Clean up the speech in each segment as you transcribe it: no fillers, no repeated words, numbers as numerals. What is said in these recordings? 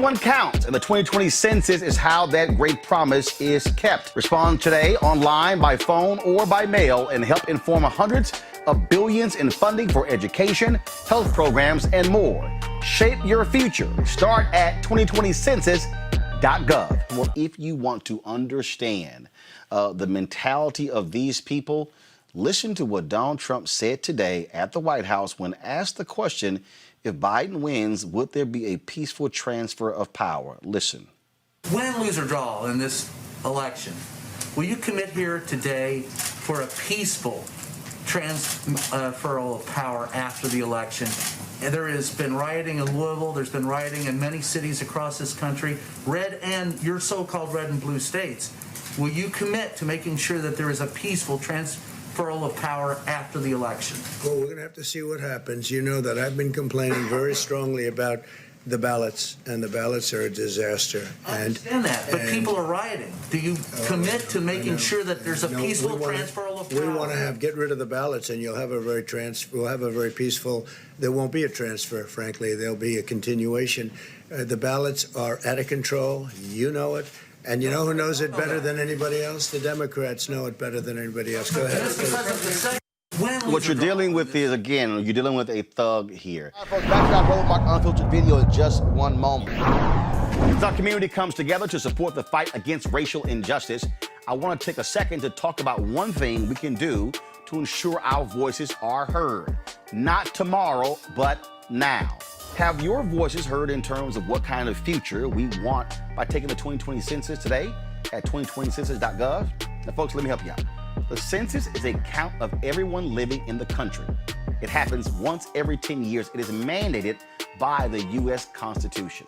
everyone counts, and the 2020 census is how that great promise is kept. Respond today online, by phone, or by mail, and help inform hundreds of billions in funding for education, health programs, and more. Shape your future. Start at 2020census.gov. Well, if you want to understand the mentality of these people, listen to what Donald Trump said today at the White House when asked the question, if Biden wins, would there be a peaceful transfer of power? Listen. Win, lose, or draw in this election, will you commit here today for a peaceful transfer of power after the election? There has been rioting in Louisville. There's been rioting in many cities across this country, red and your so-called red and blue states. Will you commit to making sure that there is a peaceful transfer of power after the election? Well, we're going to have to see what happens. You know that I've been complaining very strongly about the ballots, and the ballots are a disaster. I understand that, but people are rioting. Do you commit to making sure that there's a peaceful transfer of power? We want to get rid of the ballots, and we'll have a very peaceful. There won't be a transfer, frankly. There'll be a continuation. The ballots are out of control. You know it. And you know who knows it better than anybody else? The Democrats know it better than anybody else. Go ahead. What you're dealing with is, again, you're dealing with a thug here. Folks, back to our Road Mark Unfiltered video in just one moment. As our community comes together to support the fight against racial injustice, I want to take a second to talk about one thing we can do to ensure our voices are heard. Not tomorrow, but now. Have your voices heard in terms of what kind of future we want by taking the 2020 census today at 2020census.gov? Now, folks, let me help you out. The census is a count of everyone living in the country. It happens once every 10 years. It is mandated by the U.S. Constitution.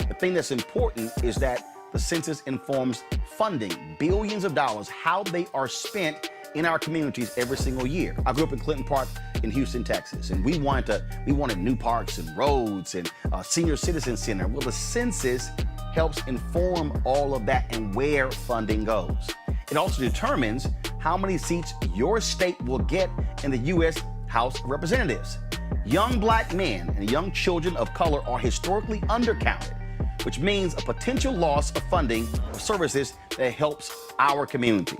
The thing that's important is that the census informs funding, billions of dollars, how they are spent in our communities every single year. I grew up in Clinton Park in Houston, Texas, and we wanted new parks and roads and a senior citizen center. Well, the census helps inform all of that and where funding goes. It also determines how many seats your state will get in the U.S. House of Representatives. Young black men and young children of color are historically undercounted, which means a potential loss of funding for services that helps our community.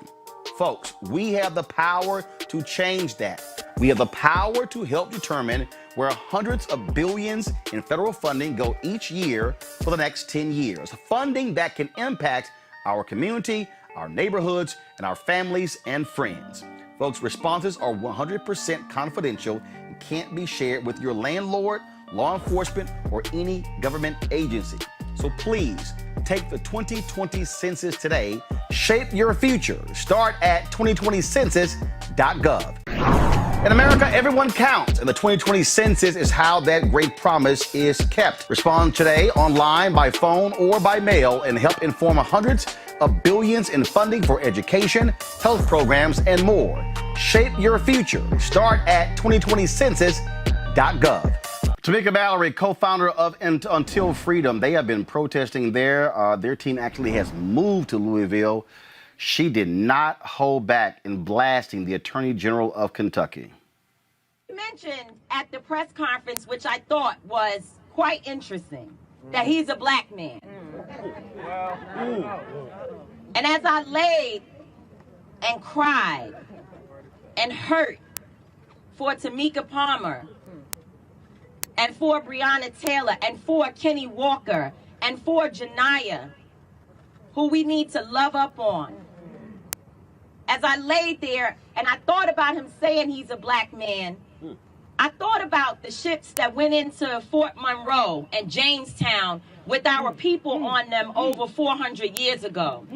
Folks, we have the power to change that. We have the power to help determine where hundreds of billions in federal funding go each year for the next 10 years. Funding that can impact our community, our neighborhoods, and our families and friends. Folks, responses are 100% confidential and can't be shared with your landlord, law enforcement, or any government agency. So please, take the 2020 census today. Shape your future. Start at 2020census.gov. In America, everyone counts, and the 2020 census is how that great promise is kept. Respond today online, by phone, or by mail, and help inform hundreds of billions in funding for education, health programs, and more. Shape your future. Start at 2020census.gov. Tamika Mallory, co-founder of Until Freedom, they have been protesting there. Their team actually has moved to Louisville. She did not hold back in blasting the Attorney General of Kentucky. You mentioned at the press conference, which I thought was quite interesting, that he's a black man. And as I laid and cried and hurt for Tamika Palmer, and for Breonna Taylor, and for Kenny Walker, and for Janiyah, who we need to love up on. As I laid there and I thought about him saying he's a black man, I thought about the ships that went into Fort Monroe and Jamestown with our people on them over 400 years ago.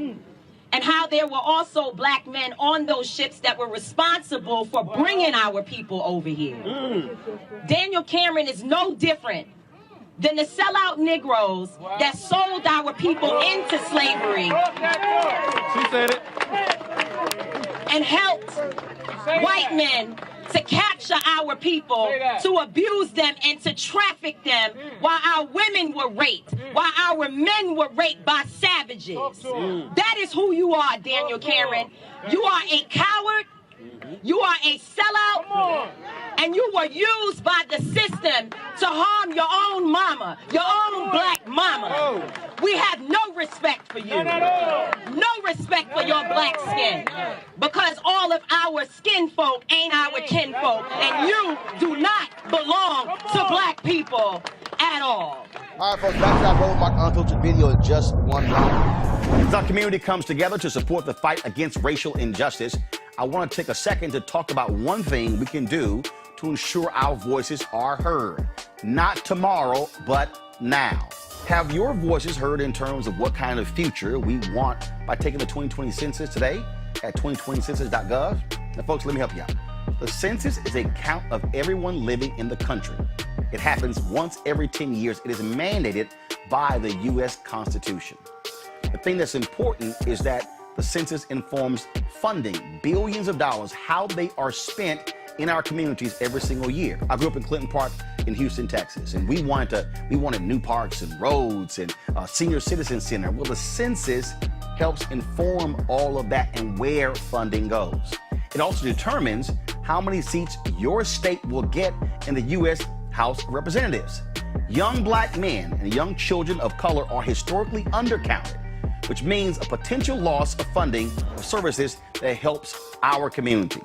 And how there were also black men on those ships that were responsible for bringing our people over here. Daniel Cameron is no different than the sellout Negroes that sold our people into slavery. She said it. And helped white men to capture our people, to abuse them and to traffic them while our women were raped, while our men were raped by savages. That is who you are, Daniel Cameron. You are a coward. You are a sellout, and you were used by the system to harm your own mama, your own black mama. We have no respect for you. No respect for your black skin. Because all of our skin folk ain't our kin folk, and you do not belong to black people at all. All right, folks, back to our roadmark unfiltered video in just one moment. As our community comes together to support the fight against racial injustice, I want to take a second to talk about one thing we can do to ensure our voices are heard. Not tomorrow, but now. Have your voices heard in terms of what kind of future we want by taking the 2020 census today at 2020census.gov? Now, folks, let me help you out. The census is a count of everyone living in the country. It happens once every 10 years. It is mandated by the U.S. Constitution. The thing that's important is that the census informs funding, billions of dollars, how they are spent in our communities every single year. I grew up in Clinton Park in Houston, Texas, and we wanted new parks and roads and a senior citizen center. Well, the census helps inform all of that and where funding goes. It also determines how many seats your state will get in the U.S. House of Representatives. Young black men and young children of color are historically undercounted, which means a potential loss of funding for services that helps our community.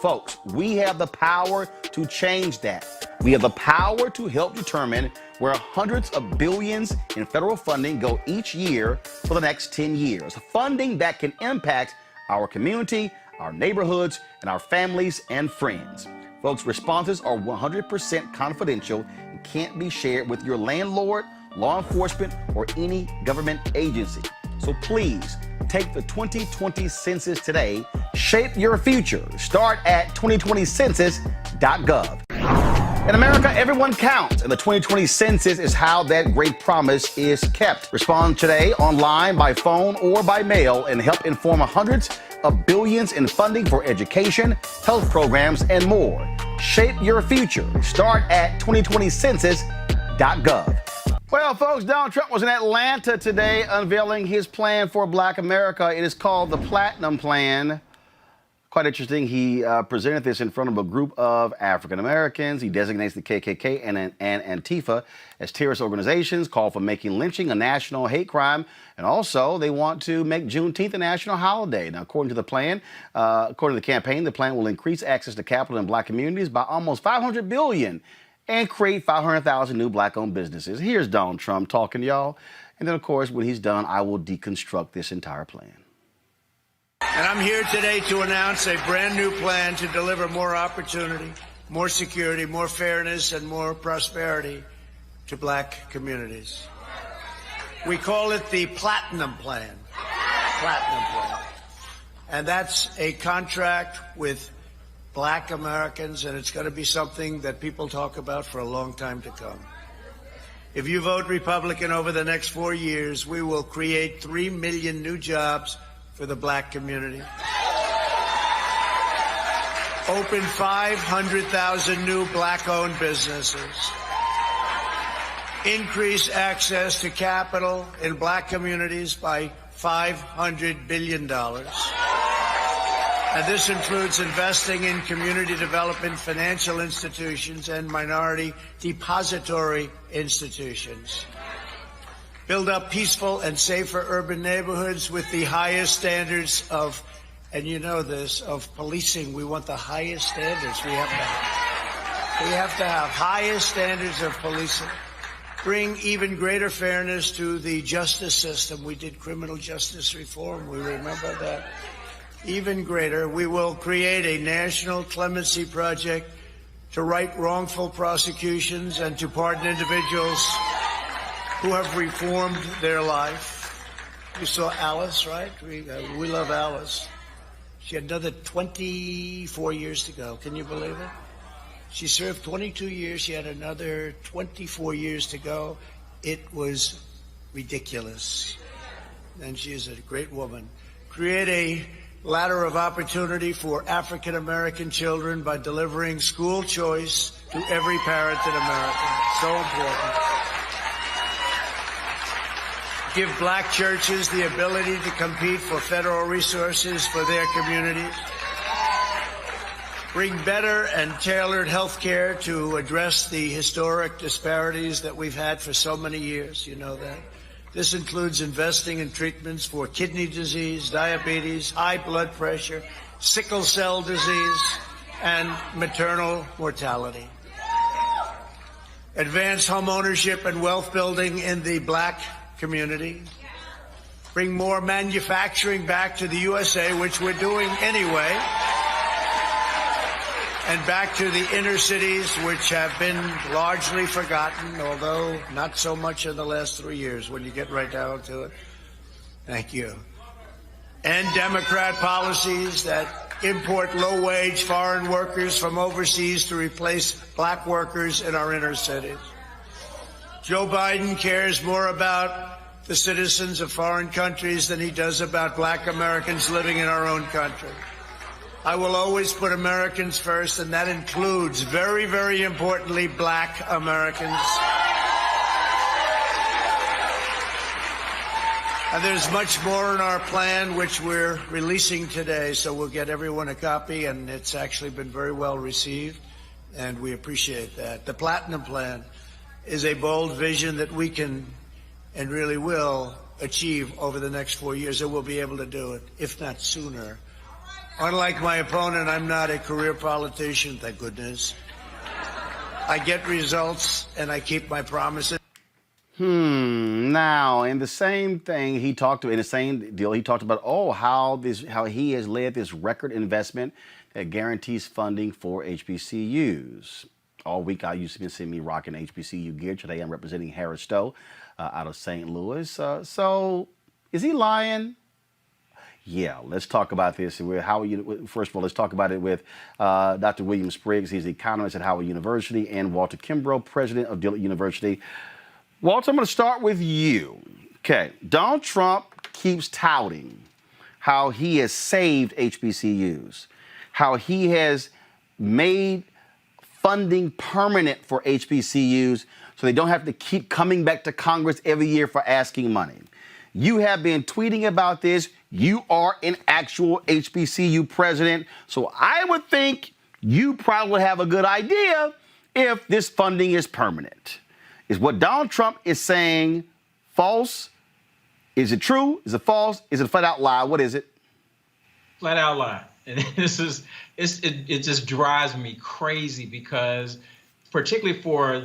Folks, we have the power to change that. We have the power to help determine where hundreds of billions in federal funding go each year for the next 10 years. Funding that can impact our community, our neighborhoods, and our families and friends. Folks, responses are 100% confidential and can't be shared with your landlord, law enforcement, or any government agency. So please, take the 2020 census today. Shape your future. Start at 2020census.gov. In America, everyone counts, and the 2020 census is how that great promise is kept. Respond today online, by phone, or by mail, and help inform hundreds of billions in funding for education, health programs, and more. Shape your future. Start at 2020census.gov. Well, folks, Donald Trump was in Atlanta today unveiling his plan for Black America. It is called the Platinum Plan. Quite interesting. He presented this in front of a group of African Americans. He designates the KKK and Antifa as terrorist organizations, called for making lynching a national hate crime, and also they want to make Juneteenth a national holiday. Now, according to the plan, according to the campaign, the plan will increase access to capital in black communities by almost $500 billion and create 500,000 new black-owned businesses. Here's Donald Trump talking to y'all. And then, of course, when he's done, I will deconstruct this entire plan. And I'm here today to announce a brand new plan to deliver more opportunity, more security, more fairness, and more prosperity to black communities. We call it the Platinum Plan. Platinum Plan. And that's a contract with black Americans, and it's going to be something that people talk about for a long time to come. If you vote Republican over the next 4 years, we will create 3 million new jobs for the black community. Open 500,000 new black-owned businesses. Increase access to capital in black communities by $500 billion. And this includes investing in community development, financial institutions, and minority depository institutions. Build up peaceful and safer urban neighborhoods with the highest standards of, and you know this, of policing. We want the highest standards. We have to have highest standards of policing. Bring even greater fairness to the justice system. We did criminal justice reform. We remember that. Even greater, we will create a national clemency project to right wrongful prosecutions and to pardon individuals who have reformed their life. You saw Alice, right? We love Alice. She had another 24 years to go. Can you believe it? She served 22 years. She had another 24 years to go. It was ridiculous. And she is a great woman. Create a ladder of opportunity for African American children by delivering school choice to every parent in America. So important. Give black churches the ability to compete for federal resources for their communities. bring better and tailored health care to address the historic disparities that we've had for so many years. You know that. This includes investing in treatments for kidney disease, diabetes, high blood pressure, sickle cell disease, and maternal mortality. Advance home ownership and wealth building in the black community. Bring more manufacturing back to the USA, which we're doing anyway. And back to the inner cities, which have been largely forgotten, although not so much in the last 3 years when you get right down to it. Thank you. And Democrat policies that import low-wage foreign workers from overseas to replace black workers in our inner cities. Joe Biden cares more about the citizens of foreign countries than he does about black Americans living in our own country. I will always put Americans first, and that includes, very, very importantly, black Americans. And there's much more in our plan, which we're releasing today, so we'll get everyone a copy, and it's actually been very well received, and we appreciate that. The Platinum Plan is a bold vision that we can and really will achieve over the next 4 years, and we'll be able to do it, if not sooner. Unlike my opponent, I'm not a career politician, thank goodness. I get results, and I keep my promises. Now, in the same thing, he talked about, how he has led this record investment that guarantees funding for HBCUs. All week, I used to see me rocking HBCU gear. Today, I'm representing Harris Stowe out of St. Louis. So, is he lying? Yeah, let's talk about this. First of all, let's talk about it with Dr. William Spriggs. He's the economist at Howard University, and Walter Kimbrough, president of Dillard University. Walter, I'm going to start with you. Okay, Donald Trump keeps touting how he has saved HBCUs, how he has made funding permanent for HBCUs so they don't have to keep coming back to Congress every year for asking money. You have been tweeting about this. You are an actual HBCU president. So I would think you probably have a good idea if this funding is permanent. Is what Donald Trump is saying false? Is it true? Is it false? Is it a flat out lie? What is it? Flat out lie. And it just drives me crazy because particularly for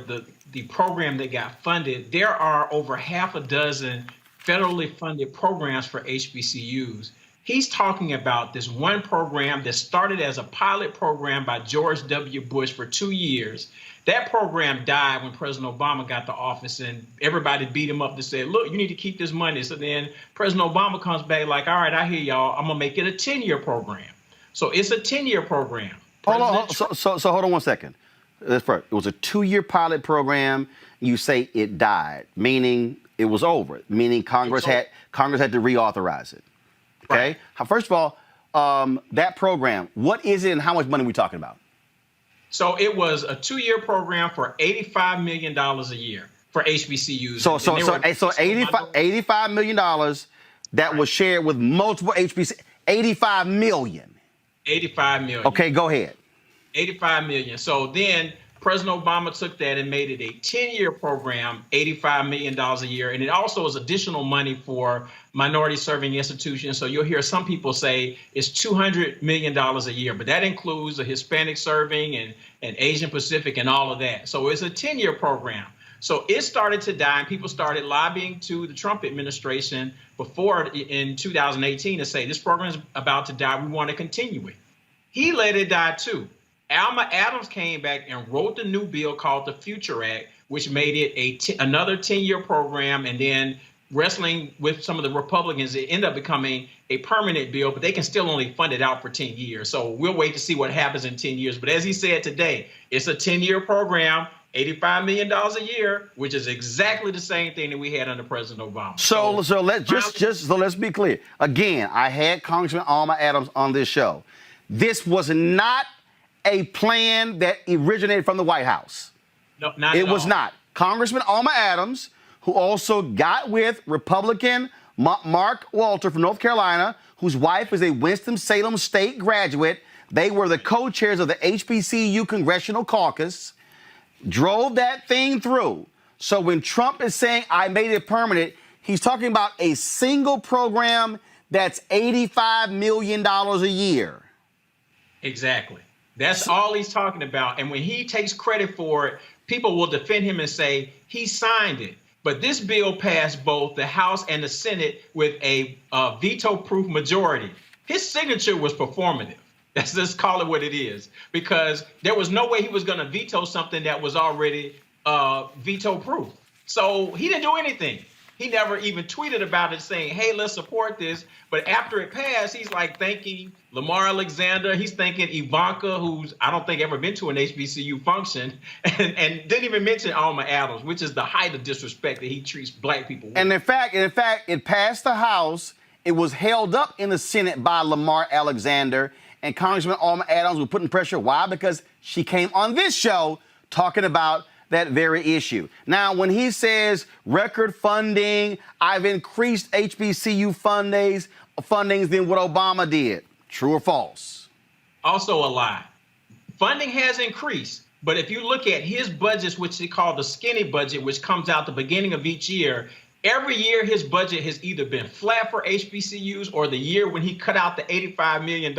the program that got funded, there are over half a dozen federally funded programs for HBCUs. He's talking about this one program that started as a pilot program by George W. Bush for 2 years. That program died when President Obama got to office, and everybody beat him up to say, look, you need to keep this money. So then President Obama comes back like, all right, I hear y'all. I'm going to make it a 10-year program. So it's a 10-year program. Hold on. So hold on one second. That's first. It was a 2-year pilot program. You say it died, meaning it was over, meaning Congress had to reauthorize it. Okay. Right. First of all, that program, what is it and how much money are we talking about? So it was a 2-year program for $85 million a year for HBCUs. So $85 million that was shared with multiple HBCUs. $85 million. $85 million. Okay, go ahead. $85 million. So then President Obama took that and made it a 10-year program, $85 million a year. And it also is additional money for minority serving institutions. So you'll hear some people say it's $200 million a year, but that includes the Hispanic serving and Asian Pacific and all of that. So it's a 10-year program. So it started to die, and people started lobbying to the Trump administration before in 2018 to say this program is about to die. We want to continue it. He let it die too. Alma Adams came back and wrote the new bill called the Future Act, which made it another 10-year program. And then wrestling with some of the Republicans, it ended up becoming a permanent bill, but they can still only fund it out for 10 years. So we'll wait to see what happens in 10 years. But as he said today, it's a 10-year program, $85 million a year, which is exactly the same thing that we had under President Obama. So let's be clear. Again, I had Congressman Alma Adams on this show. This was not a plan that originated from the White House. No, not at all. It was not. Congressman Alma Adams, who also got with Republican Mark Walter from North Carolina, whose wife is a Winston-Salem State graduate, They were the co-chairs of the HBCU Congressional Caucus, drove that thing through. So when Trump is saying, I made it permanent, he's talking about a single program that's $85 million a year. Exactly. That's all he's talking about. And when he takes credit for it, people will defend him and say he signed it. But this bill passed both the House and the Senate with a veto-proof majority. His signature was performative. Let's just call it what it is, because there was no way he was going to veto something that was already veto-proof. So he didn't do anything. He never even tweeted about it saying, hey, let's support this. But after it passed, he's like thanking Lamar Alexander. He's thanking Ivanka, who's I don't think ever been to an HBCU function, and didn't even mention Alma Adams, which is the height of disrespect that he treats black people with. And in fact, it passed the House. It was held up in the Senate by Lamar Alexander, and Congressman Alma Adams was putting pressure. Why? Because she came on this show talking about that very issue. Now, when he says record funding, I've increased HBCU fundings than what Obama did. True or false? Also a lie. Funding has increased, but if you look at his budgets, which they call the skinny budget, which comes out the beginning of each year, every year his budget has either been flat for HBCUs, or the year when he cut out the $85 million,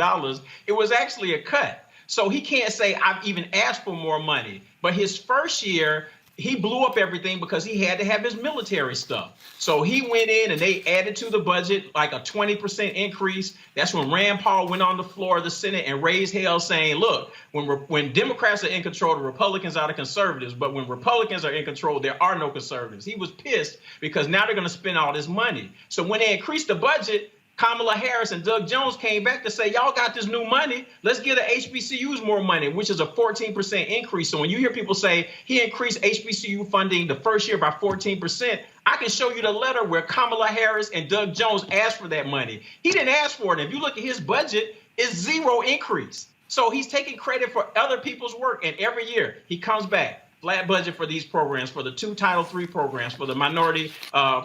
it was actually a cut. So he can't say I've even asked for more money. But his first year, he blew up everything because he had to have his military stuff. So he went in and they added to the budget like a 20% increase. That's when Rand Paul went on the floor of the Senate and raised hell saying, look, when Democrats are in control, the Republicans are the conservatives. But when Republicans are in control, there are no conservatives. He was pissed because now they're going to spend all this money. So when they increased the budget, Kamala Harris and Doug Jones came back to say, y'all got this new money. Let's give the HBCUs more money, which is a 14% increase. So when you hear people say he increased HBCU funding the first year by 14%, I can show you the letter where Kamala Harris and Doug Jones asked for that money. He didn't ask for it. If you look at his budget, it's zero increase. So he's taking credit for other people's work. And every year he comes back. Flat budget for these programs, for the 2 Title III programs, for the minority,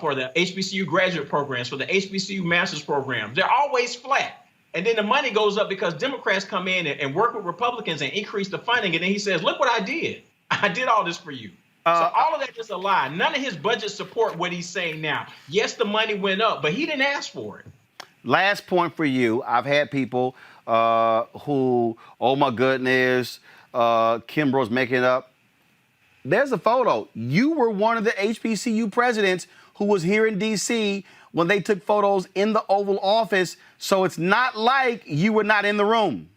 for the HBCU graduate programs, for the HBCU master's programs. They're always flat. And then the money goes up because Democrats come in and work with Republicans and increase the funding. And then he says, look what I did. I did all this for you. So all of that is a lie. None of his budgets support what he's saying now. Yes, the money went up, but he didn't ask for it. Last point for you. I've had people who, oh my goodness, Kimbrough's making it up. There's a photo. You were one of the HBCU presidents who was here in D.C. when they took photos in the Oval Office. So it's not like you were not in the room.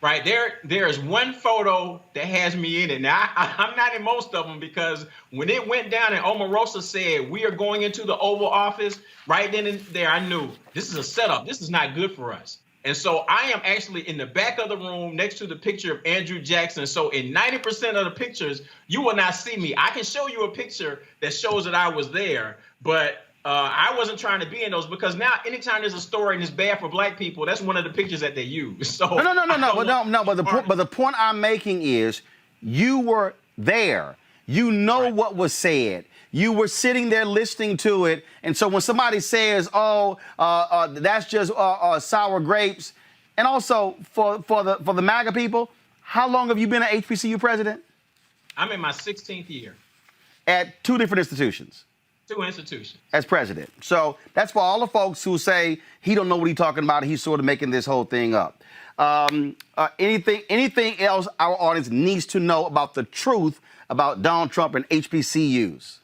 Right. There is one photo that has me in it. Now, I'm not in most of them because when it went down and Omarosa said we are going into the Oval Office, right then and there, I knew this is a setup. This is not good for us. And so I am actually in the back of the room next to the picture of Andrew Jackson. So in 90% of the pictures, you will not see me. I can show you a picture that shows that I was there, but I wasn't trying to be in those because now anytime there's a story and it's bad for black people, that's one of the pictures that they use. So No. But the point I'm making is you were there. You know right. What was said. You were sitting there listening to it. And so when somebody says, that's just sour grapes. And also for the MAGA people, how long have you been an HBCU president? I'm in my 16th year. At 2 different institutions. 2 institutions. As president. So that's for all the folks who say he don't know what he's talking about. He's sort of making this whole thing up. Anything else our audience needs to know about the truth about Donald Trump and HBCUs?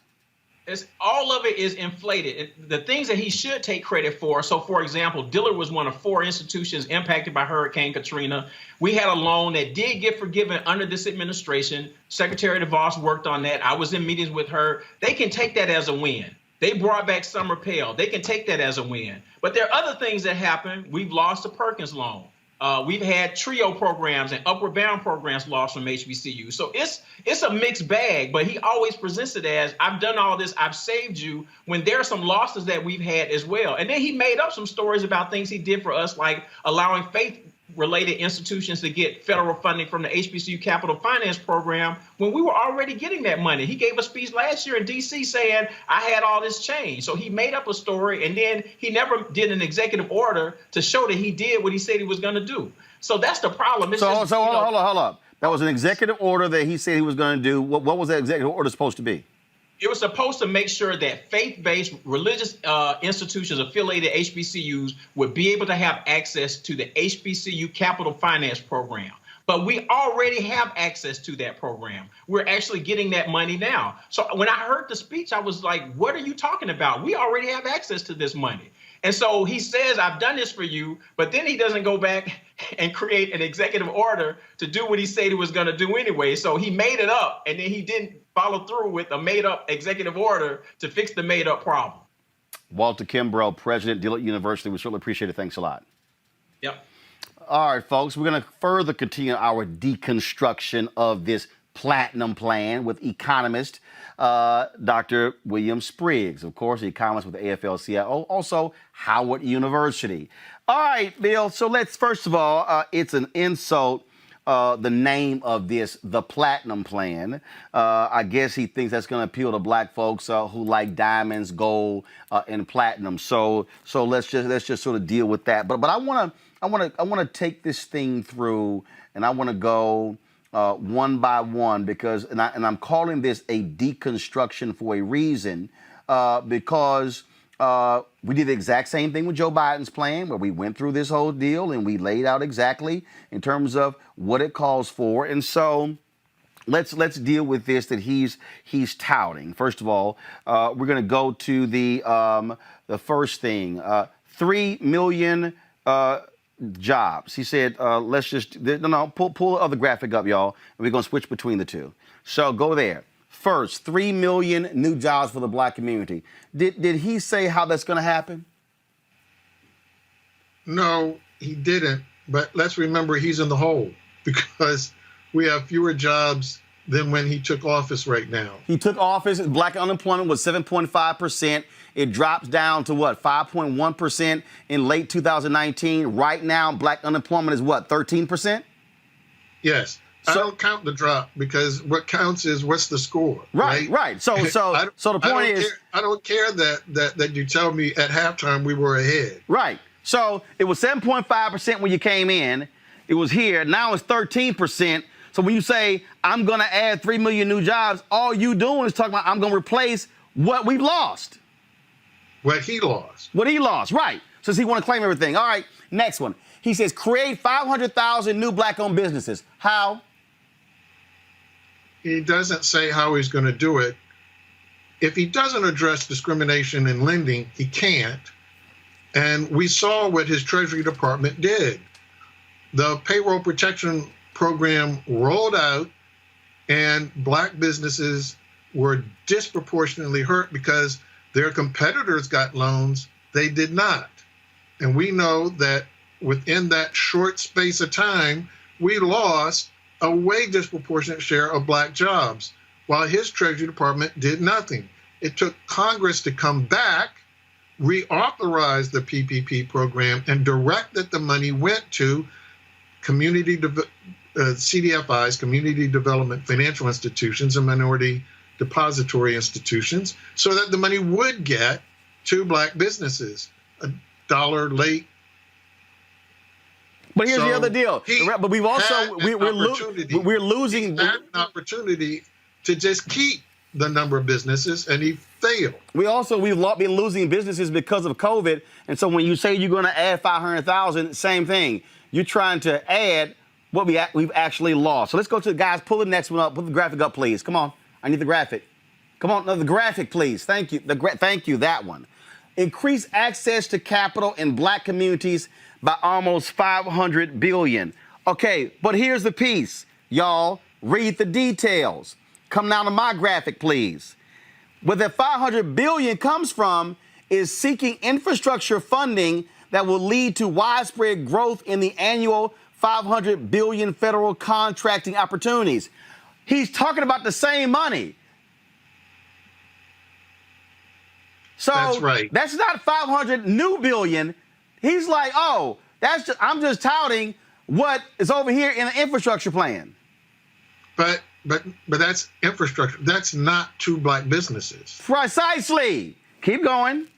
All of it is inflated. The things that he should take credit for. So, for example, Dillard was one of 4 institutions impacted by Hurricane Katrina. We had a loan that did get forgiven under this administration. Secretary DeVos worked on that. I was in meetings with her. They can take that as a win. They brought back Summer Pell. They can take that as a win. But there are other things that happen. We've lost the Perkins loan. We've had TRIO programs and Upward Bound programs lost from HBCU. So it's a mixed bag, but he always presents it as, I've done all this, I've saved you, when there are some losses that we've had as well. And then he made up some stories about things he did for us, like allowing faith-related institutions to get federal funding from the HBCU Capital Finance Program when we were already getting that money. He gave a speech last year in D.C. saying, I had all this change. So he made up a story, and then he never did an executive order to show that he did what he said he was going to do. So that's the problem. It's So just, hold up. That was an executive order that he said he was going to do. What was that executive order supposed to be? It was supposed to make sure that faith-based religious institutions affiliated HBCUs would be able to have access to the HBCU Capital Finance Program. But we already have access to that program. We're actually getting that money now. So when I heard the speech, I was like, what are you talking about? We already have access to this money. And so he says, I've done this for you, but then he doesn't go back and create an executive order to do what he said he was going to do anyway. So he made it up, and then he didn't follow through with a made-up executive order to fix the made-up problem. Walter Kimbrough, President, Dillard University. We certainly appreciate it. Thanks a lot. Yep. All right, folks, we're going to further continue our deconstruction of this platinum plan with economist Dr. William Spriggs, of course, economist with the AFL-CIO, also Howard University. All right, Bill, so let's, first of all, it's an insult, the name of this, the Platinum Plan. I guess he thinks that's going to appeal to black folks who like diamonds, gold, and platinum. So let's just sort of deal with that. But I want to take this thing through, and I want to go one by one, because I'm calling this a deconstruction for a reason, because we did the exact same thing with Joe Biden's plan, where we went through this whole deal and we laid out exactly in terms of what it calls for. And so let's deal with this that he's touting. First of all, we're going to go to the first thing, 3 million jobs. He said, let's just, pull the other graphic up, y'all, and we're going to switch between the two. So go there. First, 3 million new jobs for the black community. Did he say how that's going to happen? No, he didn't. But let's remember he's in the hole, because we have fewer jobs than when he took office right now. He took office, black unemployment was 7.5%. It drops down to what, 5.1% in late 2019. Right now, black unemployment is what, 13%? Yes. So, I don't count the drop, because what counts is what's the score. Right. So the point is, I don't care that you tell me at halftime we were ahead. Right. So it was 7.5% when you came in. It was here. Now it's 13%. So when you say, I'm going to add 3 million new jobs, all you doing is talking about, I'm going to replace what we've lost. What he lost. What he lost, right. So he want to claim everything. All right, next one. He says, create 500,000 new black-owned businesses. How? He doesn't say how he's going to do it. If he doesn't address discrimination in lending, he can't. And we saw what his Treasury Department did. The payroll protection program rolled out, and black businesses were disproportionately hurt because their competitors got loans, they did not. And we know that within that short space of time, we lost a way disproportionate share of black jobs, while his Treasury Department did nothing. It took Congress to come back, reauthorize the PPP program, and direct that the money went to CDFIs, community development financial institutions, and minority depository institutions, so that the money would get to black businesses. $1 late. But here's the other deal. But we've also we're losing an opportunity to just keep the number of businesses, and he failed. We've been losing businesses because of COVID, and so when you say you're going to add 500,000, same thing. You're trying to add what we've actually lost. So let's go to the guys. Pull the next one up. Put the graphic up, please. Come on. I need the graphic. Come on, no, the graphic, please. Thank you. Thank you, that one. Increase access to capital in black communities by almost $500 billion. Okay, but here's the piece. Y'all, read the details. Come down to my graphic, please. Where the $500 billion comes from is seeking infrastructure funding that will lead to widespread growth in the annual $500 billion federal contracting opportunities. He's talking about the same money. So that's right. That's not 500 new billion. He's like, oh, I'm just touting what is over here in the infrastructure plan. But that's infrastructure. That's not to black businesses. Precisely. Keep going.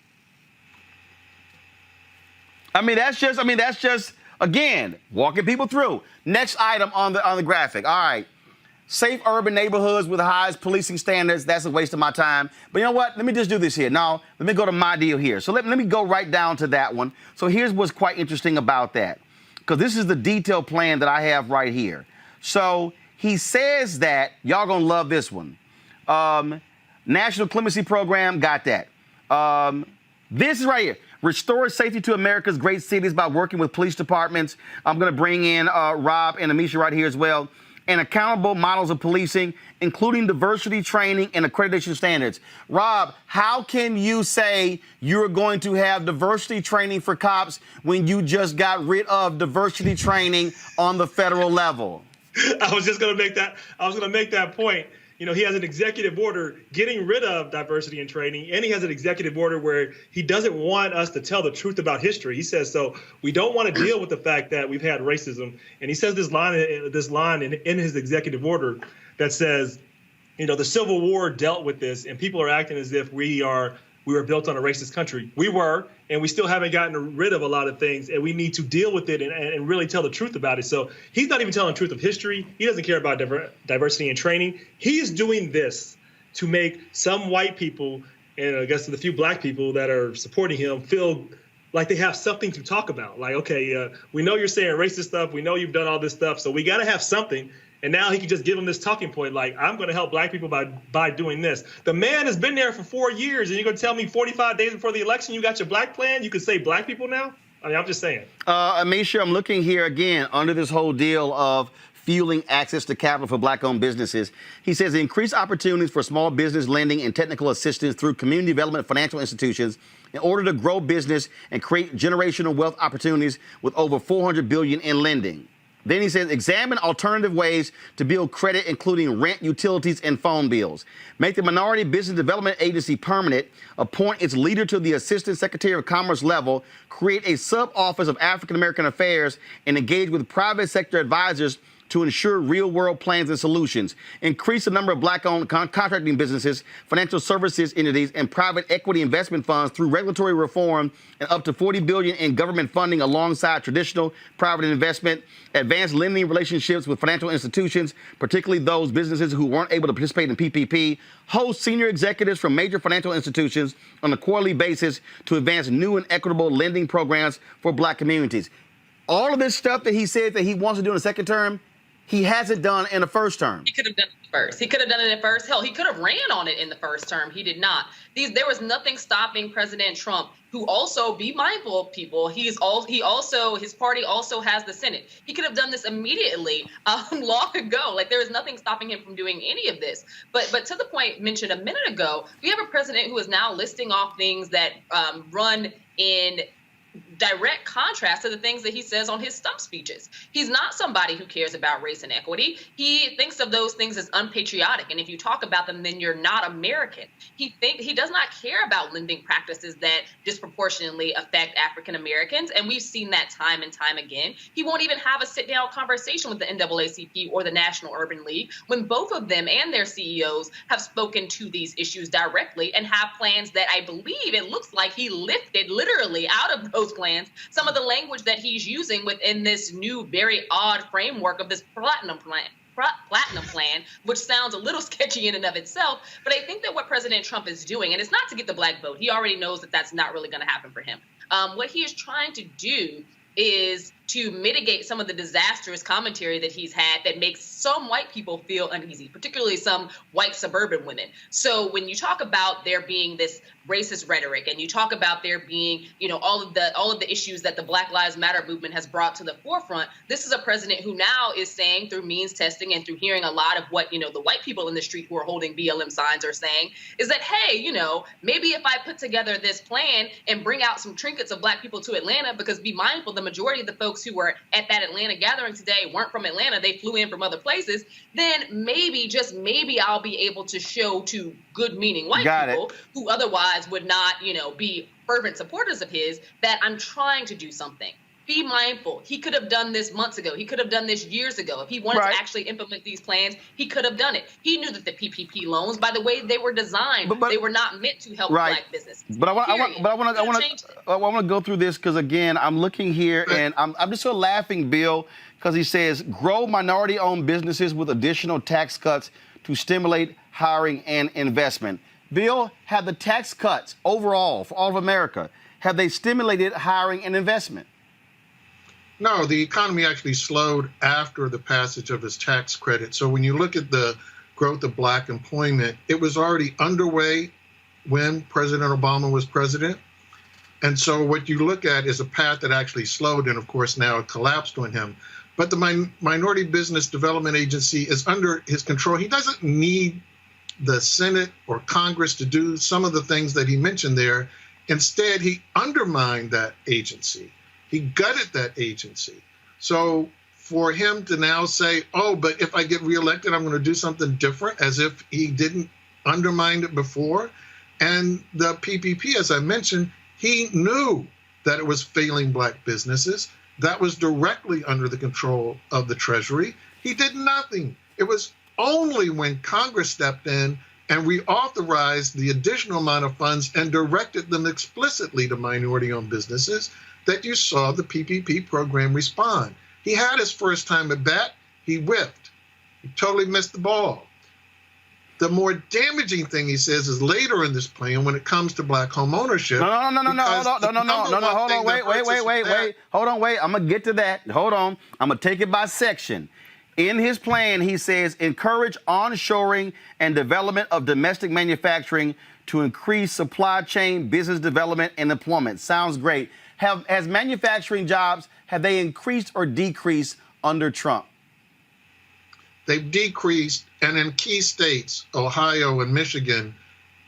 That's just Again, walking people through. Next item on the graphic. All right. Safe urban neighborhoods with the highest policing standards. That's a waste of my time. But you know what? Let me just do this here. Now, let me go to my deal here. So let me go right down to that one. So here's what's quite interesting about that. Because this is the detailed plan that I have right here. So he says that, y'all gonna love this one. National Clemency Program, got that. This is right here. Restore safety to America's great cities by working with police departments. I'm gonna bring in Rob and Amisha right here as well. And accountable models of policing, including diversity training and accreditation standards. Rob, how can you say you're going to have diversity training for cops when you just got rid of diversity training on the federal level? I was just going to make that. I was going to make that point. You know, he has an executive order getting rid of diversity and training, and he has an executive order where he doesn't want us to tell the truth about history. He says, so we don't want to deal with the fact that we've had racism. And he says this line in his executive order that says, you know, the Civil War dealt with this, and people are acting as if we were built on a racist country. We were, and we still haven't gotten rid of a lot of things, and we need to deal with it and really tell the truth about it. So he's not even telling the truth of history. He doesn't care about diversity and training. He's doing this to make some white people, and I guess the few black people that are supporting him, feel like they have something to talk about. Like, okay, we know you're saying racist stuff. We know you've done all this stuff. So we got to have something. And now he can just give them this talking point, like, I'm going to help black people by doing this. The man has been there for 4 years, and you're going to tell me 45 days before the election you got your black plan? You can say black people now? I mean, I'm just saying. Amisha, I'm looking here again under this whole deal of fueling access to capital for black-owned businesses. He says increase opportunities for small business lending and technical assistance through community development financial institutions in order to grow business and create generational wealth opportunities with over $400 billion in lending. Then he says, examine alternative ways to build credit, including rent, utilities, and phone bills. Make the Minority Business Development Agency permanent. Appoint its leader to the Assistant Secretary of Commerce level. Create a sub-office of African American Affairs and engage with private sector advisors to ensure real-world plans and solutions. Increase the number of black-owned contracting businesses, financial services entities, and private equity investment funds through regulatory reform and up to $40 billion in government funding alongside traditional private investment. Advance lending relationships with financial institutions, particularly those businesses who weren't able to participate in PPP. Host senior executives from major financial institutions on a quarterly basis to advance new and equitable lending programs for black communities. All of this stuff that he said that he wants to do in the second term, he hasn't done in the first term. He could have done it first. He could have done it at first. Hell, he could have ran on it in the first term. He did not. There was nothing stopping President Trump, who also, be mindful of people, his party also has the Senate. He could have done this immediately, long ago. Like, there was nothing stopping him from doing any of this. But to the point mentioned a minute ago, we have a president who is now listing off things that run in direct contrast to the things that he says on his stump speeches. He's not somebody who cares about race and equity. He thinks of those things as unpatriotic. And if you talk about them, then you're not American. He does not care about lending practices that disproportionately affect African Americans. And we've seen that time and time again. He won't even have a sit-down conversation with the NAACP or the National Urban League when both of them and their CEOs have spoken to these issues directly and have plans that I believe it looks like he lifted literally out of those plans some of the language that he's using within this new, very odd framework of this platinum plan, which sounds a little sketchy in and of itself. But I think that what President Trump is doing, and it's not to get the black vote, he already knows that that's not really going to happen for him. What he is trying to do is to mitigate some of the disastrous commentary that he's had that makes some white people feel uneasy, particularly some white suburban women. So when you talk about there being this racist rhetoric and you talk about there being, all of the issues that the Black Lives Matter movement has brought to the forefront, this is a president who now is saying through means testing and through hearing a lot of what, the white people in the street who are holding BLM signs are saying is that, hey, maybe if I put together this plan and bring out some trinkets of black people to Atlanta, because be mindful, the majority of the folks who were at that Atlanta gathering today weren't from Atlanta, they flew in from other places, then maybe, just maybe, I'll be able to show to good-meaning white people who otherwise would not, be fervent supporters of his, that I'm trying to do something. be mindful. He could have done this months ago. He could have done this years ago. If he wanted to actually implement these plans, he could have done it. He knew that the PPP loans, by the way they were designed, they were not meant to help Black businesses. But I want to go through this because, again, I'm looking here and I'm just sort of laughing, Bill, because he says grow minority-owned businesses with additional tax cuts to stimulate hiring and investment. Bill, have the tax cuts overall for all of America, have they stimulated hiring and investment? No, the economy actually slowed after the passage of his tax credit. So when you look at the growth of Black employment, it was already underway when President Obama was president. And so what you look at is a path that actually slowed, and of course now it collapsed on him. But the Minority Business Development Agency is under his control. He doesn't need the Senate or Congress to do some of the things that he mentioned there. Instead, he undermined that agency. He gutted that agency. So for him to now say, oh, but if I get reelected, I'm going to do something different, as if he didn't undermine it before. And the PPP, as I mentioned, he knew that it was failing Black businesses. That was directly under the control of the Treasury. He did nothing. It was only when Congress stepped in and reauthorized the additional amount of funds and directed them explicitly to minority-owned businesses that you saw the PPP program respond. He had his first time at bat. He whiffed. He totally missed the ball. The more damaging thing, he says, is later in this plan when it comes to Black home ownership. No, hold on, wait. Hold on, wait. I'm going to get to that. Hold on. I'm going to take it by section. In his plan, he says, encourage onshoring and development of domestic manufacturing to increase supply chain, business development, and employment. Sounds great. Has manufacturing jobs, have they increased or decreased under Trump? They've decreased, and in key states, Ohio and Michigan,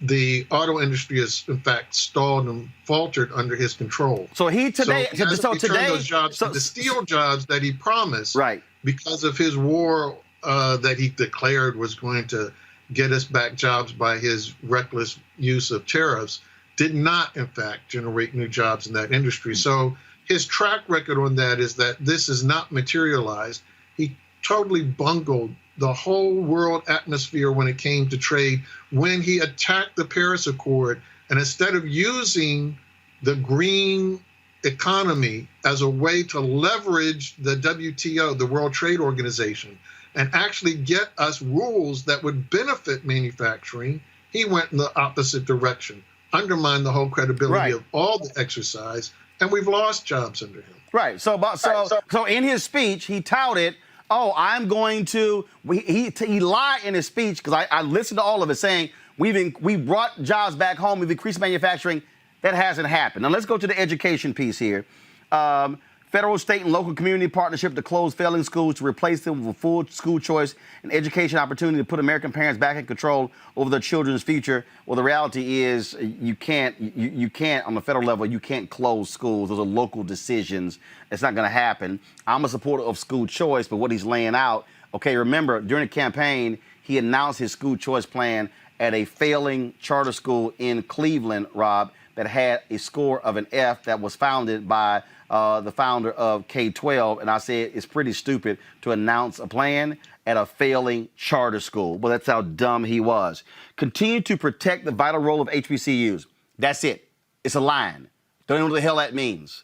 the auto industry has, in fact, stalled and faltered under his control. So today, the steel jobs that he promised, right, because of his war that he declared was going to get us back jobs by his reckless use of tariffs, did not, in fact, generate new jobs in that industry. So his track record on that is that this is not materialized. He totally bungled the whole world atmosphere when it came to trade, when he attacked the Paris Accord, and instead of using the green economy as a way to leverage the WTO, the World Trade Organization, and actually get us rules that would benefit manufacturing, he went in the opposite direction, undermined the whole credibility of all the exercise, and we've lost jobs under him. Right. So in his speech, he touted, oh, I'm going to, he lied in his speech, because I listened to all of it, saying we brought jobs back home, we've increased manufacturing. That hasn't happened. Now let's go to the education piece here. Federal, state, and local community partnership to close failing schools to replace them with full school choice and education opportunity to put American parents back in control over their children's future. Well, the reality is you can't on the federal level, you can't close schools. Those are local decisions. It's not going to happen. I'm a supporter of school choice, but what he's laying out, okay, remember, during the campaign, he announced his school choice plan at a failing charter school in Cleveland, Rob, that had a score of an F that was founded by the founder of K-12. And I said, it's pretty stupid to announce a plan at a failing charter school. Well, that's how dumb he was. Continue to protect the vital role of HBCUs. That's it. It's a line. Don't know what the hell that means.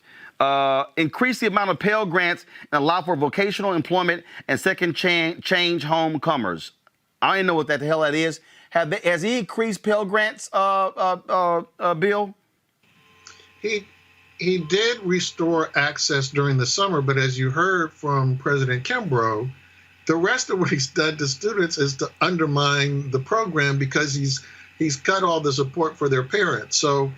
Increase the amount of Pell Grants and allow for vocational employment and second change homecomers. I don't know what the hell that is. Has he increased Pell Grants, Bill? He did restore access during the summer, but as you heard from President Kimbrough, the rest of what he's done to students is to undermine the program because he's cut all the support for their parents. So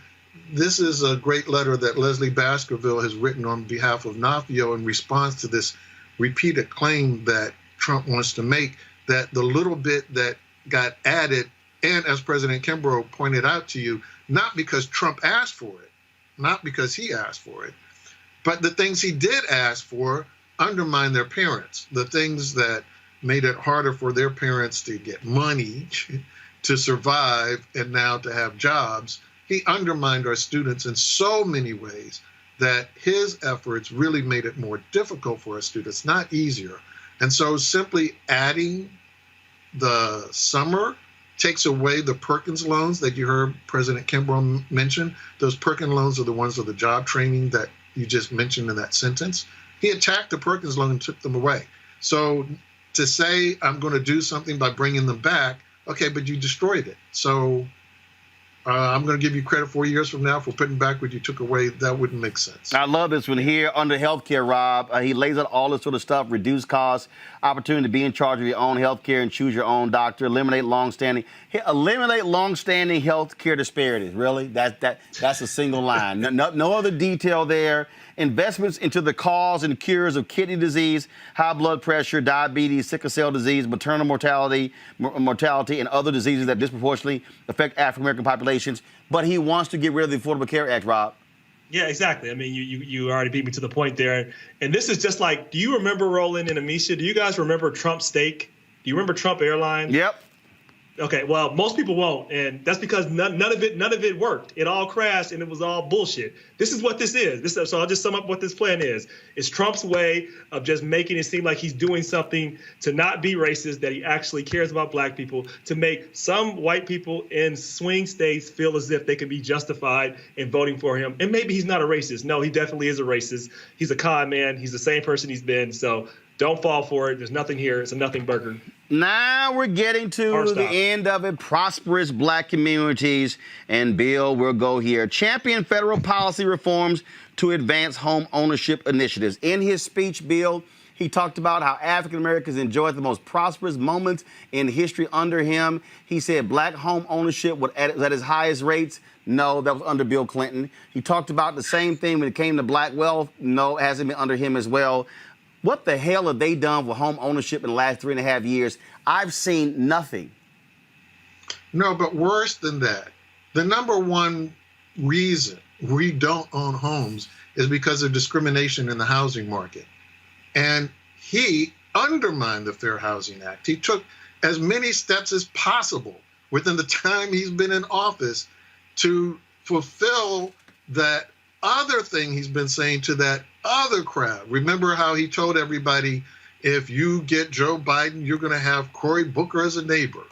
this is a great letter that Leslie Baskerville has written on behalf of NAFIO in response to this repeated claim that Trump wants to make, that the little bit that got added, and as President Kimbrough pointed out to you, not because Trump asked for it, not because he asked for it, but the things he did ask for undermined their parents. The things that made it harder for their parents to get money, to survive, and now to have jobs. He undermined our students in so many ways. that his efforts really made it more difficult for our students, not easier. And so simply adding the summer takes away the Perkins loans that you heard President Kimbrough mention. Those Perkins loans are the ones of the job training that you just mentioned in that sentence. He attacked the Perkins loan and took them away. So to say I'm going to do something by bringing them back, okay, but you destroyed it. So I'm going to give you credit 4 years from now for putting back what you took away. That wouldn't make sense. I love this one here under healthcare, Rob. He lays out all this sort of stuff: reduce costs, opportunity to be in charge of your own healthcare and choose your own doctor, eliminate long-standing healthcare disparities. Really, that's a single line. No other detail there. Investments into the cause and cures of kidney disease, high blood pressure, diabetes, sickle cell disease, maternal mortality, and other diseases that disproportionately affect African-American populations. But he wants to get rid of the Affordable Care Act, Rob. Yeah, exactly. I mean, you already beat me to the point there. And this is just like, do you remember, Roland and Amisha, do you guys remember Trump Steak? Do you remember Trump Airlines? Yep. Okay, well, most people won't, and that's because none of it worked. It all crashed, and it was all bullshit. This is what this is. So I'll just sum up what this plan is. It's Trump's way of just making it seem like he's doing something to not be racist, that he actually cares about black people, to make some white people in swing states feel as if they can be justified in voting for him. And maybe he's not a racist. No, he definitely is a racist. He's a con man. He's the same person he's been. So don't fall for it. There's nothing here. It's a nothing burger. Now we're getting to the end of it. Prosperous black communities. And Bill, we'll go here. Champion federal policy reforms to advance home ownership initiatives. In his speech, Bill, he talked about how African Americans enjoyed the most prosperous moments in history under him. He said black home ownership was at its highest rates. No, that was under Bill Clinton. He talked about the same thing when it came to black wealth. No, it hasn't been under him as well. What the hell have they done with home ownership in the last 3.5 years? I've seen nothing. No, but worse than that, the number one reason we don't own homes is because of discrimination in the housing market. And he undermined the Fair Housing Act. He took as many steps as possible within the time he's been in office to fulfill that other thing he's been saying to that other crowd. Remember how he told everybody, if you get Joe Biden, you're going to have Cory Booker as a neighbor.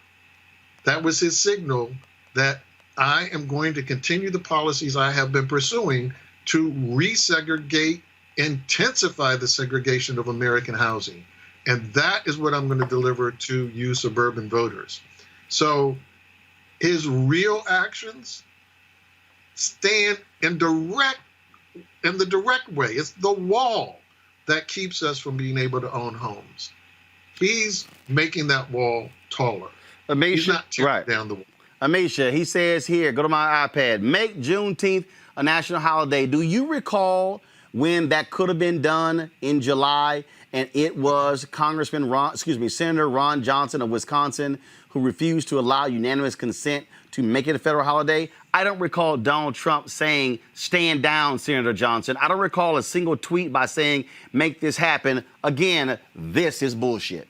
That was his signal that I am going to continue the policies I have been pursuing to resegregate, intensify the segregation of American housing. And that is what I'm going to deliver to you suburban voters. So his real actions stand in the direct way. It's the wall that keeps us from being able to own homes. He's making that wall taller. Amisha, he's not tearing down the wall. Amisha, he says here, go to my iPad, make Juneteenth a national holiday. Do you recall when that could have been done in July? And it was Senator Ron Johnson of Wisconsin who refused to allow unanimous consent to make it a federal holiday. I don't recall Donald Trump saying, stand down, Senator Johnson. I don't recall a single tweet by saying, make this happen. Again, this is bullshit.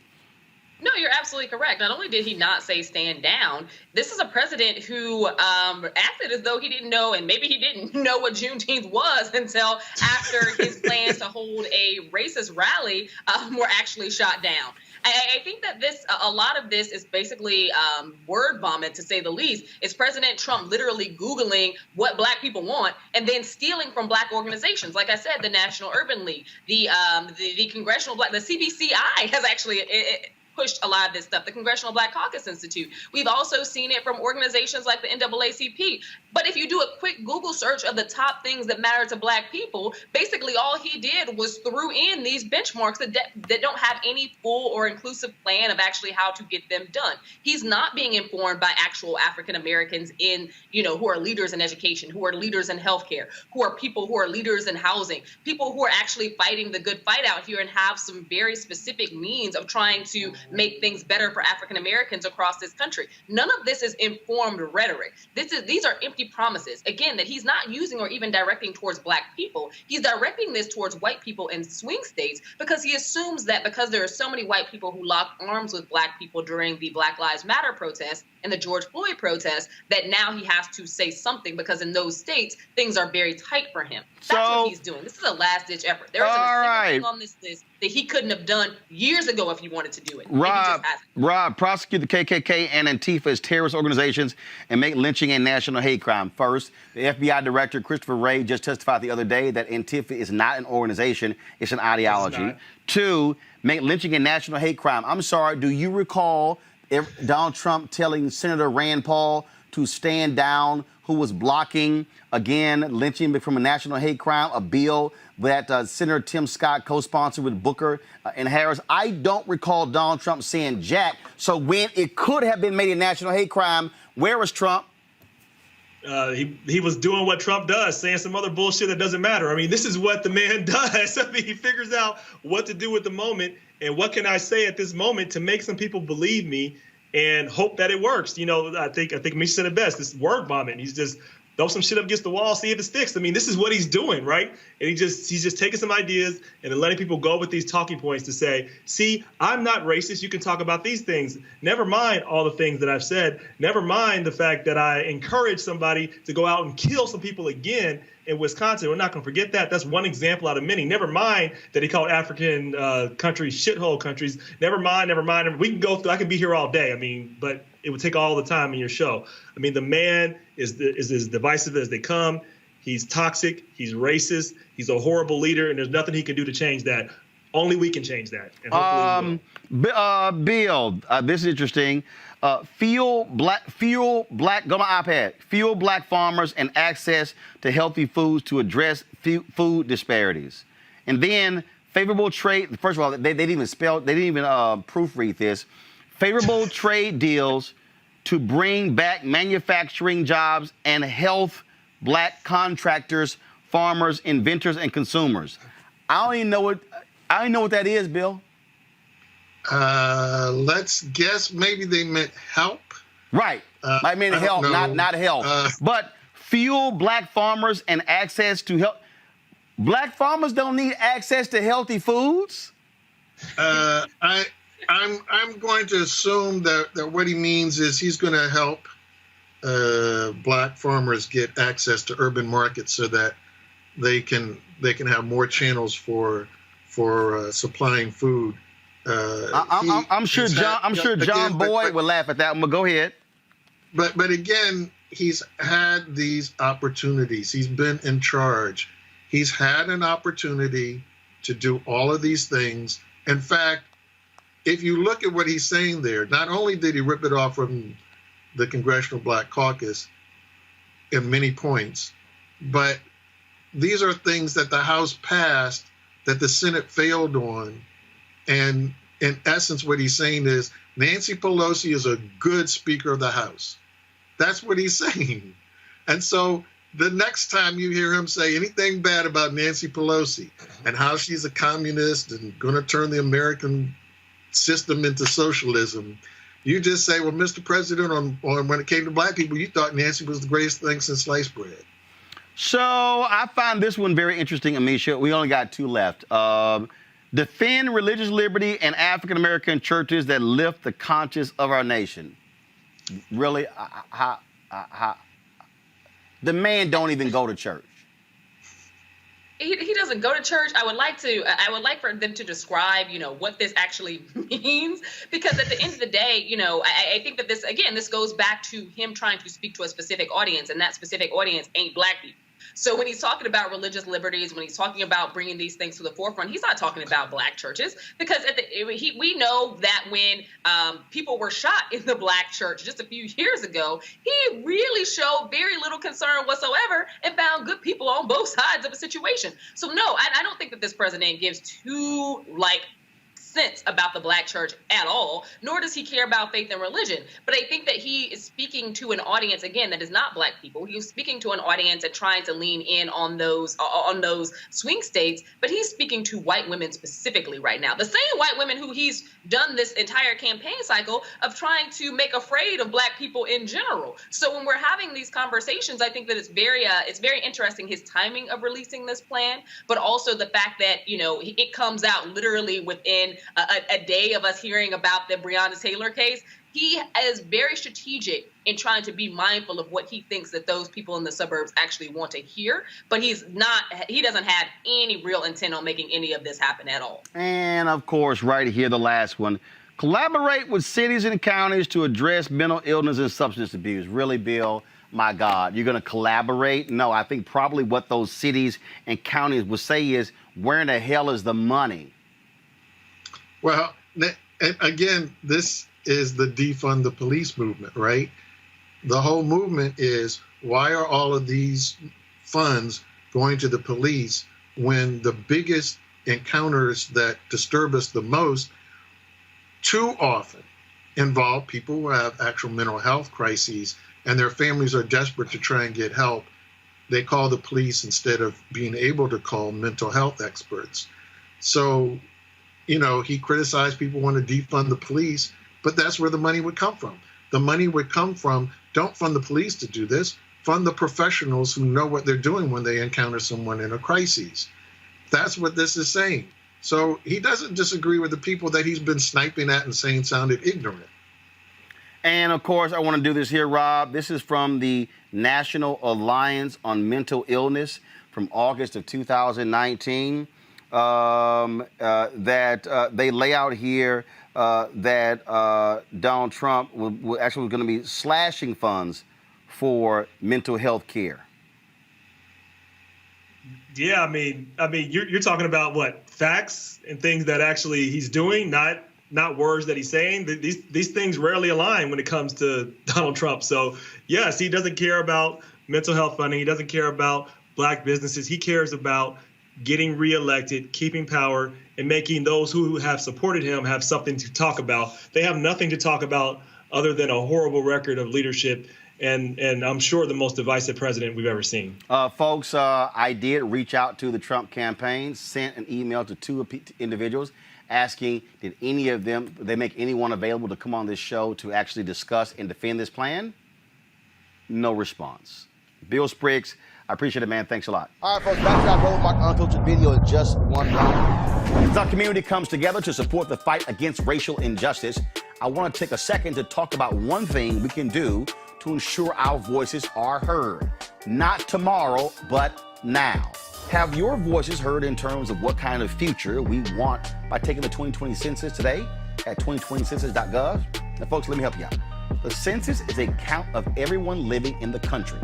No, you're absolutely correct. Not only did he not say stand down, this is a president who acted as though he didn't know, and maybe he didn't know what Juneteenth was until after his plans to hold a racist rally were actually shot down. I think that a lot of this is basically word vomit, to say the least. It's President Trump literally Googling what black people want and then stealing from black organizations. Like I said, the National Urban League, the Congressional Black, the CBCI has actually pushed a lot of this stuff, the Congressional Black Caucus Institute. We've also seen it from organizations like the NAACP. But if you do a quick Google search of the top things that matter to black people, basically all he did was threw in these benchmarks that don't have any full or inclusive plan of actually how to get them done. He's not being informed by actual African Americans who are leaders in education, who are leaders in healthcare, who are people who are leaders in housing, people who are actually fighting the good fight out here and have some very specific means of trying to make things better for African Americans across this country. None of this is informed rhetoric. These are empty promises. Again, that he's not using or even directing towards Black people. He's directing this towards white people in swing states because he assumes that because there are so many white people who locked arms with Black people during the Black Lives Matter protests and the George Floyd protests, that now he has to say something because in those states, things are very tight for him. That's what he's doing. This is a last-ditch effort. There isn't a single thing on this list that he couldn't have done years ago if he wanted to do it. Rob, prosecute the KKK and Antifa as terrorist organizations and make lynching a national hate crime. First, the FBI director, Christopher Wray, just testified the other day that Antifa is not an organization, it's an ideology. Two, make lynching a national hate crime. I'm sorry, do you recall Donald Trump telling Senator Rand Paul to stand down, who was blocking, again, lynching from a national hate crime, a bill that Senator Tim Scott co-sponsored with Booker and Harris? I don't recall Donald Trump saying jack. So when it could have been made a national hate crime, where was Trump? He was doing what Trump does, saying some other bullshit that doesn't matter. I mean, this is what the man does. I mean, he figures out what to do with the moment and what can I say at this moment to make some people believe me and hope that it works. You know, I think Misha said it best. This word vomit. He's just throw some shit up against the wall, see if it sticks. I mean, this is what he's doing, right? And he's just taking some ideas and then letting people go with these talking points to say, see, I'm not racist. You can talk about these things. Never mind all the things that I've said. Never mind the fact that I encourage somebody to go out and kill some people again in Wisconsin. We're not going to forget that. That's one example out of many. Never mind that he called African countries shithole countries. Never mind. We can go through. I can be here all day. I mean, but it would take all the time in your show. I mean, the man is as divisive as they come. He's toxic. He's racist. He's a horrible leader, and there's nothing he can do to change that. Only we can change that. And hopefully Bill, this is interesting. Fuel black. Go to my iPad. Fuel black farmers and access to healthy foods to address food disparities, and then favorable trade. First of all, they didn't even proofread this. Favorable trade deals to bring back manufacturing jobs and health Black contractors, farmers, inventors, and consumers. I don't even know what that is, Bill. Let's guess maybe they meant help. Right. I mean help, not help. But fuel Black farmers and access to help. Black farmers don't need access to healthy foods. I'm going to assume that what he means is he's going to help Black farmers get access to urban markets so that they can have more channels for supplying food. I'm sure John Boyd would laugh at that one, but go ahead. But again, he's had these opportunities. He's been in charge. He's had an opportunity to do all of these things. In fact, if you look at what he's saying there, not only did he rip it off from the Congressional Black Caucus in many points, but these are things that the House passed that the Senate failed on. And in essence, what he's saying is Nancy Pelosi is a good Speaker of the House. That's what he's saying. And so the next time you hear him say anything bad about Nancy Pelosi and how she's a communist and going to turn the American system into socialism, you just say, well, Mr. President, on when it came to Black people, you thought Nancy was the greatest thing since sliced bread. So I find this one very interesting, Amisha. We only got two left. Defend religious liberty and African-American churches that lift the conscience of our nation. Really? The man don't even go to church. He doesn't go to church. I would like for them to describe, what this actually means, because at the end of the day, I think that this goes back to him trying to speak to a specific audience, and that specific audience ain't Black people. So when he's talking about religious liberties, when he's talking about bringing these things to the forefront, he's not talking about Black churches, because we know that when people were shot in the Black church just a few years ago, he really showed very little concern whatsoever and found good people on both sides of a situation. So no, I don't think that this president gives two sense about the Black church at all, nor does he care about faith and religion. But I think that he is speaking to an audience, again, that is not Black people. He's speaking to an audience and trying to lean in on those swing states, but he's speaking to white women specifically right now. The same white women who he's done this entire campaign cycle of trying to make afraid of Black people in general. So when we're having these conversations, I think that it's very interesting, his timing of releasing this plan, but also the fact that, it comes out literally within a day of us hearing about the Breonna Taylor case. He is very strategic in trying to be mindful of what he thinks that those people in the suburbs actually want to hear, but he doesn't have any real intent on making any of this happen at all. And of course, right here, the last one, collaborate with cities and counties to address mental illness and substance abuse. Really, Bill? My God, you're going to collaborate? No, I think probably what those cities and counties would say is, where in the hell is the money? Well, again, this is the defund the police movement, right? The whole movement is, why are all of these funds going to the police when the biggest encounters that disturb us the most too often involve people who have actual mental health crises and their families are desperate to try and get help? They call the police instead of being able to call mental health experts. So, he criticized people want to defund the police, but that's where the money would come from. The money would come from, don't fund the police to do this, fund the professionals who know what they're doing when they encounter someone in a crisis. That's what this is saying. So he doesn't disagree with the people that he's been sniping at and saying sounded ignorant. And of course, I want to do this here, Rob. This is from the National Alliance on Mental Illness from August of 2019. That they lay out here that Donald Trump was going to be slashing funds for mental health care. Yeah, I mean, you're talking about what, facts and things that actually he's doing, not words that he's saying. These things rarely align when it comes to Donald Trump. So yes, he doesn't care about mental health funding. He doesn't care about Black businesses. He cares about getting reelected, keeping power, and making those who have supported him have something to talk about. They have nothing to talk about other than a horrible record of leadership and I'm sure the most divisive president we've ever seen. Folks, I did reach out to the Trump campaign, sent an email to two individuals asking, did any of them, they make anyone available to come on this show to actually discuss and defend this plan? No response. Bill Spriggs, I appreciate it, man. Thanks a lot. All right, folks, back to our Road Mark Unfiltered video in just one moment. As our community comes together to support the fight against racial injustice, I want to take a second to talk about one thing we can do to ensure our voices are heard. Not tomorrow, but now. Have your voices heard in terms of what kind of future we want by taking the 2020 census today at 2020census.gov? Now, folks, let me help you out. The census is a count of everyone living in the country.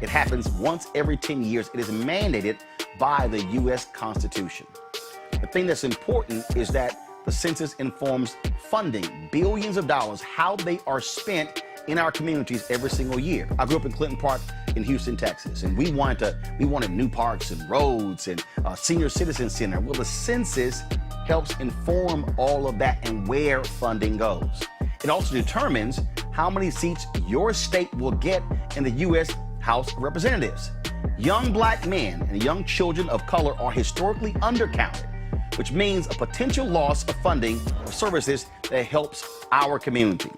It happens once every 10 years. It is mandated by the U.S. Constitution. The thing that's important is that the census informs funding, billions of dollars, how they are spent in our communities every single year. I grew up in Clinton Park in Houston, Texas, and we wanted new parks and roads and a senior citizen center. Well, the census helps inform all of that and where funding goes. It also determines how many seats your state will get in the U.S. House of Representatives. Young Black men and young children of color are historically undercounted, which means a potential loss of funding for services that helps our community.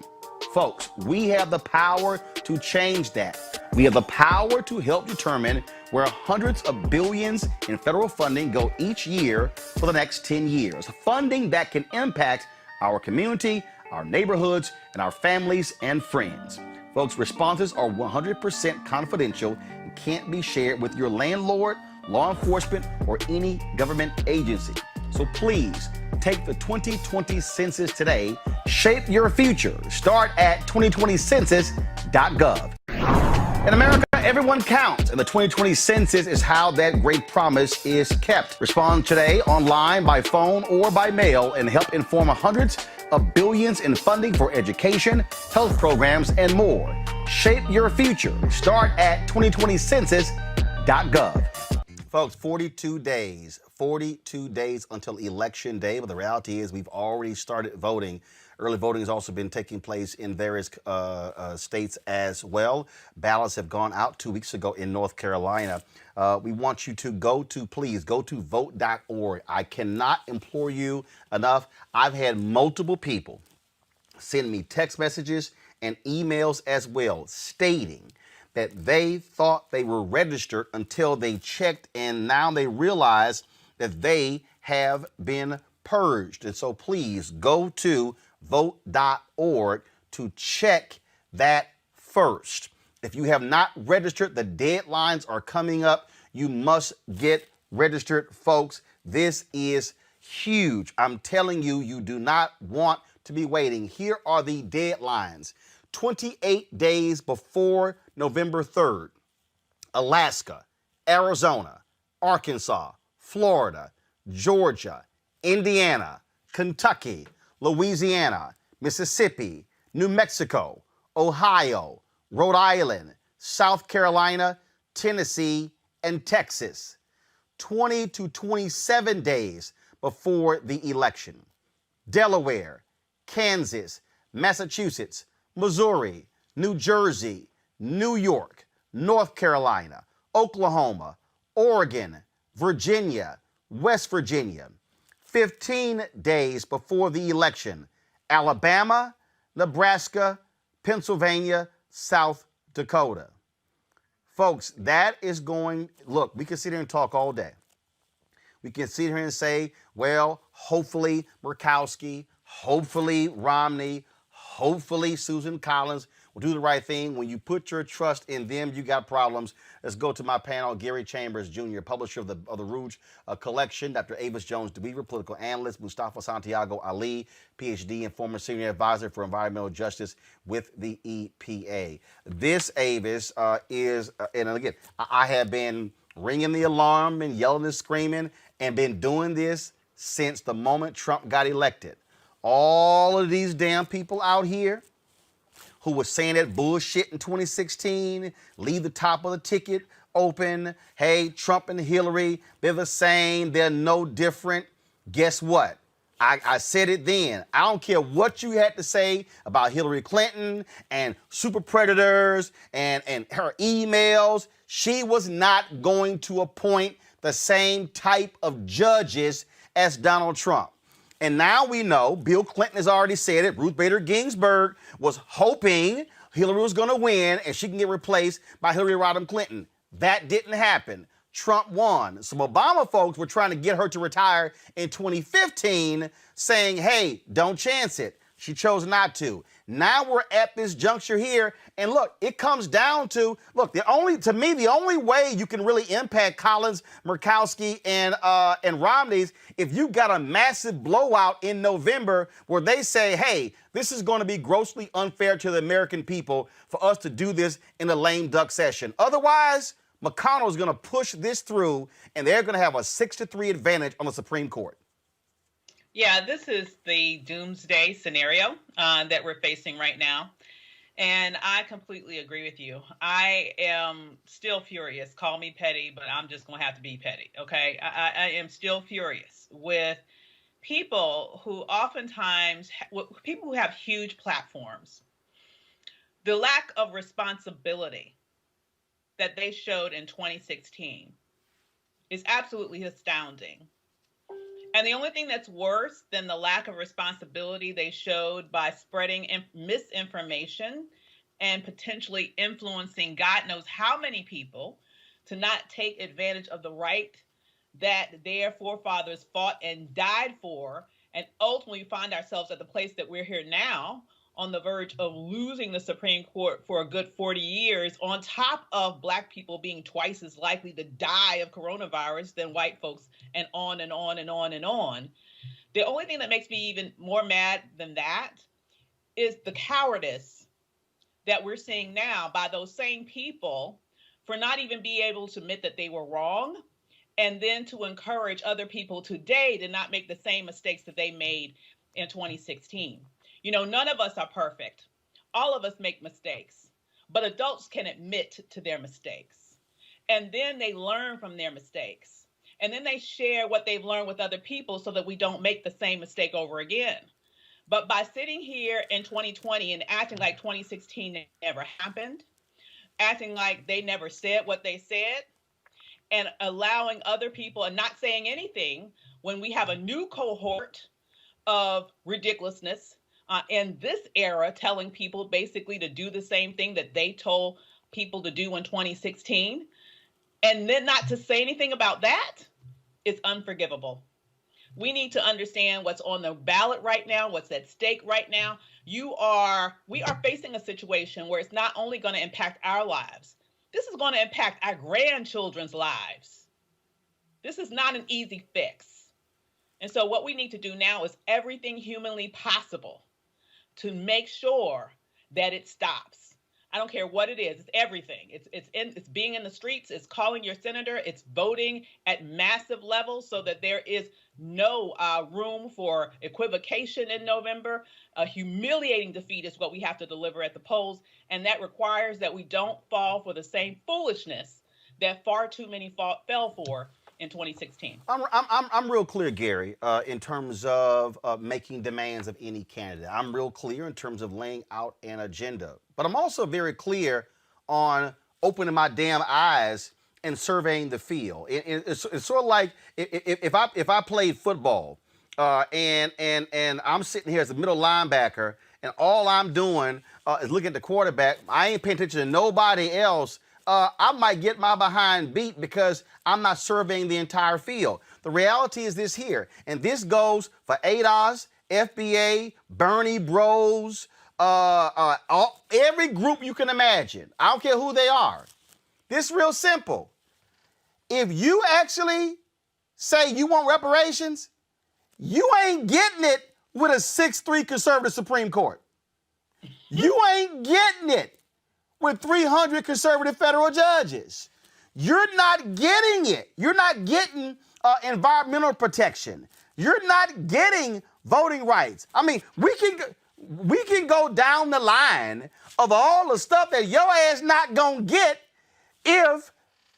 Folks, we have the power to change that. We have the power to help determine where hundreds of billions in federal funding go each year for the next 10 years. Funding that can impact our community, our neighborhoods, and our families and friends. Folks, responses are 100% confidential and can't be shared with your landlord, law enforcement, or any government agency. So please, take the 2020 census today. Shape your future. Start at 2020census.gov. In America, everyone counts, and the 2020 census is how that great promise is kept. Respond today online, by phone, or by mail, and help inform hundreds of billions in funding for education, health programs, and more. Shape your future. Start at 2020census.gov. Folks, 42 days until Election Day. But the reality is we've already started voting. Early voting has also been taking place in various states as well. Ballots have gone out 2 weeks ago in North Carolina. We want you to please go to vote.org. I cannot implore you enough. I've had multiple people send me text messages and emails as well stating that they thought they were registered until they checked, and now they realize that they have been purged. And so please go to vote.org to check that first. If you have not registered, the deadlines are coming up. You must get registered, folks. This is huge. I'm telling you, you do not want to be waiting. Here are the deadlines. 28 days before November 3rd, Alaska, Arizona, Arkansas, Florida, Georgia, Indiana, Kentucky, Louisiana, Mississippi, New Mexico, Ohio, Rhode Island, South Carolina, Tennessee, and Texas. 20 to 27 days before the election. Delaware, Kansas, Massachusetts, Missouri, New Jersey, New York, North Carolina, Oklahoma, Oregon, Virginia, West Virginia. 15 days before the election, Alabama, Nebraska, Pennsylvania, South Dakota. Folks, that is going, look, we can sit here and talk all day. We can sit here and say, well, hopefully Murkowski, hopefully Romney, hopefully Susan Collins will do the right thing. When you put your trust in them, you got problems. Let's go to my panel. Gary Chambers, Jr., publisher of the Rouge Collection. Dr. Avis Jones DeWeaver, political analyst. Mustafa Santiago Ali, PhD and former senior advisor for environmental justice with the EPA. This, Avis, is, and again, I have been ringing the alarm and yelling and screaming and been doing this since the moment Trump got elected. All of these damn people out here who was saying that bullshit in 2016, leave the top of the ticket open. Hey, Trump and Hillary, they're the same. They're no different. Guess what? I said it then. I don't care what you had to say about Hillary Clinton and super predators and her emails. She was not going to appoint the same type of judges as Donald Trump. And now we know, Bill Clinton has already said it, Ruth Bader Ginsburg was hoping Hillary was going to win and she can get replaced by Hillary Rodham Clinton. That didn't happen. Trump won. Some Obama folks were trying to get her to retire in 2015, saying, hey, don't chance it. She chose not to. Now we're at this juncture here, and look, it comes down to, look, the only way you can really impact Collins, Murkowski, and Romney's if you've got a massive blowout in November where they say, hey, this is going to be grossly unfair to the American people for us to do this in a lame duck session. Otherwise, McConnell is going to push this through, and they're going to have a 6-3 advantage on the Supreme Court. Yeah, this is the doomsday scenario that we're facing right now. And I completely agree with you. I am still furious. Call me petty, but I'm just going to have to be petty, okay? I am still furious with people who oftentimes, people who have huge platforms. The lack of responsibility that they showed in 2016 is absolutely astounding. And the only thing that's worse than the lack of responsibility they showed by spreading misinformation and potentially influencing God knows how many people to not take advantage of the right that their forefathers fought and died for, and ultimately find ourselves at the place that we're here now, on the verge of losing the Supreme Court for a good 40 years, on top of Black people being twice as likely to die of coronavirus than white folks, and on and on and on and on. The only thing that makes me even more mad than that is the cowardice that we're seeing now by those same people for not even being able to admit that they were wrong, and then to encourage other people today to not make the same mistakes that they made in 2016. You know, none of us are perfect. All of us make mistakes, but adults can admit to their mistakes. And then they learn from their mistakes. And then they share what they've learned with other people so that we don't make the same mistake over again. But by sitting here in 2020 and acting like 2016 never happened, acting like they never said what they said, and allowing other people and not saying anything when we have a new cohort of ridiculousness in this era, telling people basically to do the same thing that they told people to do in 2016, and then not to say anything about that is unforgivable. We need to understand what's on the ballot right now, what's at stake right now. We are facing a situation where it's not only going to impact our lives, this is going to impact our grandchildren's lives. This is not an easy fix. And so what we need to do now is everything humanly possible to make sure that it stops. I don't care what it is. It's everything. It's being in the streets. It's calling your senator. It's voting at massive levels so that there is no room for equivocation in November. A humiliating defeat is what we have to deliver at the polls, and that requires that we don't fall for the same foolishness that far too many fell for in 2016. I'm real clear, Gary, in terms of making demands of any candidate. I'm real clear in terms of laying out an agenda. But I'm also very clear on opening my damn eyes and surveying the field. It's sort of like if I played football and I'm sitting here as a middle linebacker and all I'm doing is looking at the quarterback. I ain't paying attention to nobody else. I might get my behind beat because I'm not surveying the entire field. The reality is this here, and this goes for ADOS, FBA, Bernie Bros, every group you can imagine. I don't care who they are. This is real simple. If you actually say you want reparations, you ain't getting it with a 6-3 conservative Supreme Court. You ain't getting it with 300 conservative federal judges. You're not getting it. You're not getting environmental protection. You're not getting voting rights. I mean, we can go down the line of all the stuff that your ass not gonna get if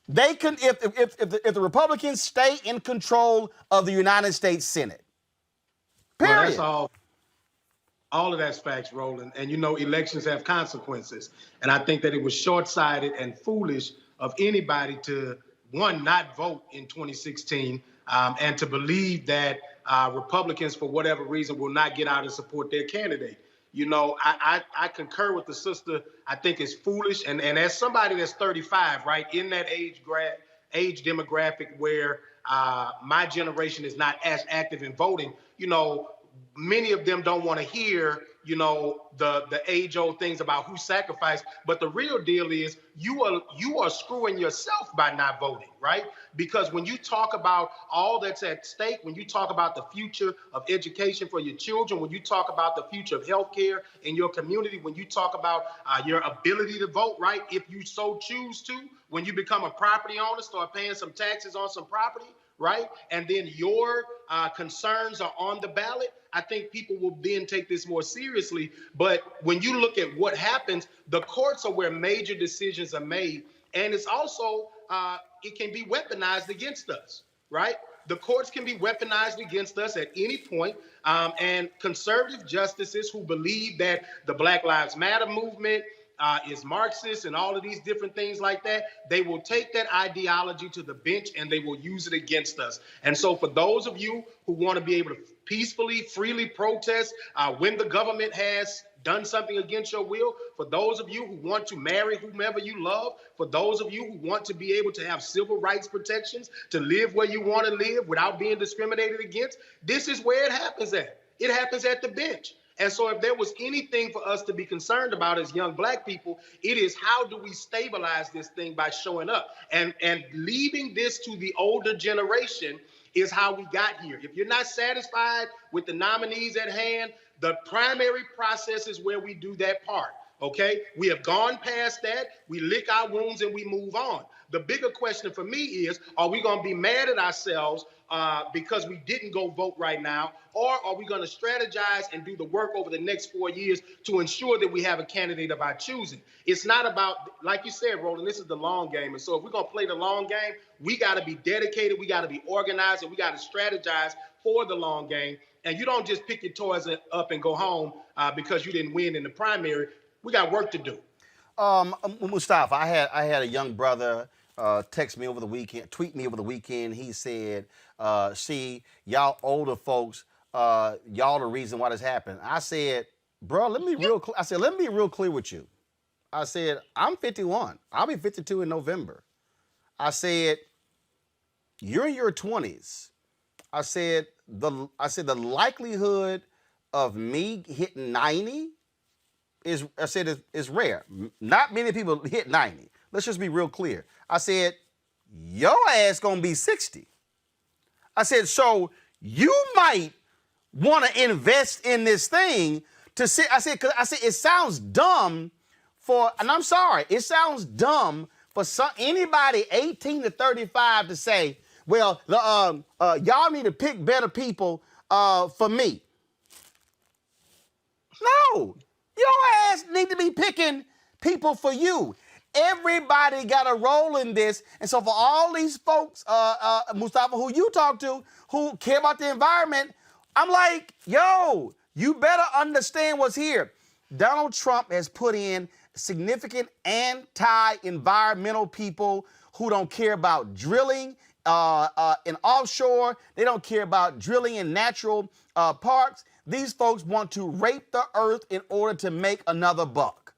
the Republicans stay in control of the United States Senate. Period. Well, that's all of that's facts, Roland. And you know, elections have consequences. And I think that it was short-sighted and foolish of anybody to, one, not vote in 2016 and to believe that Republicans, for whatever reason, will not get out and support their candidate. You know, I concur with the sister. I think it's foolish. And as somebody that's 35, right, in that age demographic where my generation is not as active in voting, you know, many of them don't want to hear, you know, the age-old things about who sacrificed. But the real deal is you are screwing yourself by not voting, right? Because when you talk about all that's at stake, when you talk about the future of education for your children, when you talk about the future of healthcare in your community, when you talk about your ability to vote, right, if you so choose to, when you become a property owner, start paying some taxes on some property, right? And then your concerns are on the ballot, I think people will then take this more seriously. But when you look at what happens, the courts are where major decisions are made. And it's also, it can be weaponized against us, right? The courts can be weaponized against us at any point. And conservative justices who believe that the Black Lives Matter movement is Marxist and all of these different things like that, they will take that ideology to the bench and they will use it against us. And so for those of you who want to be able to peacefully, freely protest when the government has done something against your will, for those of you who want to marry whomever you love, for those of you who want to be able to have civil rights protections, to live where you want to live without being discriminated against, this is where it happens at. It happens at the bench. And so if there was anything for us to be concerned about as young Black people, it is how do we stabilize this thing by showing up? And leaving this to the older generation is how we got here. If you're not satisfied with the nominees at hand, the primary process is where we do that part, okay? We have gone past that, we lick our wounds and we move on. the bigger question for me is, are we going to be mad at ourselves because we didn't go vote right now? Or are we going to strategize and do the work over the next 4 years to ensure that we have a candidate of our choosing? It's not about, like you said, Roland, this is the long game. And so if we're going to play the long game, we got to be dedicated, we got to be organized, and we got to strategize for the long game. And you don't just pick your toys up and go home because you didn't win in the primary. We got work to do. Mustafa, I had a young brother text me over the weekend, tweet me over the weekend. He said, see, y'all older folks, y'all the reason why this happened. I said, bro, let me be real clear with you. I said, I'm 51. I'll be 52 in November. I said, you're in your 20s. I said the likelihood of me hitting 90 is rare. Not many people hit 90. Let's just be real clear. I said, your ass gonna be 60. I said, so you might want to invest in this thing to see. I said, it sounds dumb and I'm sorry, it sounds dumb for anybody 18 to 35 to say, well, y'all need to pick better people for me. No, your ass need to be picking people for you. Everybody got a role in this. And so for all these folks, Mustafa, who you talk to, who care about the environment, I'm like, yo, you better understand what's here. Donald Trump has put in significant anti-environmental people who don't care about drilling in offshore. They don't care about drilling in natural parks. These folks want to rape the earth in order to make another buck.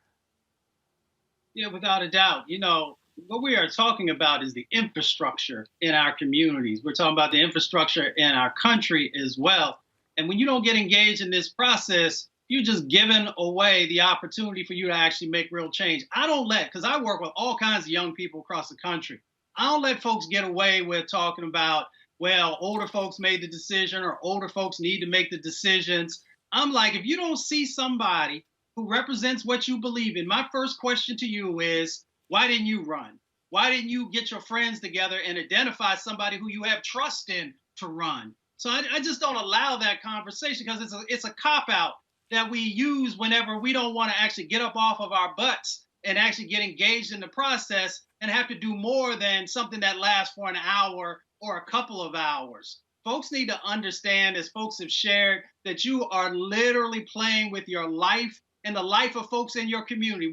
Yeah, without a doubt. You know, what we are talking about is the infrastructure in our communities. We're talking about the infrastructure in our country as well. And when you don't get engaged in this process, you're just giving away the opportunity for you to actually make real change. Because I work with all kinds of young people across the country. I don't let folks get away with talking about, well, older folks made the decision or older folks need to make the decisions. I'm like, if you don't see somebody who represents what you believe in, my first question to you is, why didn't you run? Why didn't you get your friends together and identify somebody who you have trust in to run? So I just don't allow that conversation because it's a cop-out that we use whenever we don't want to actually get up off of our butts and actually get engaged in the process and have to do more than something that lasts for an hour or a couple of hours. Folks need to understand, as folks have shared, that you are literally playing with your life and the life of folks in your community.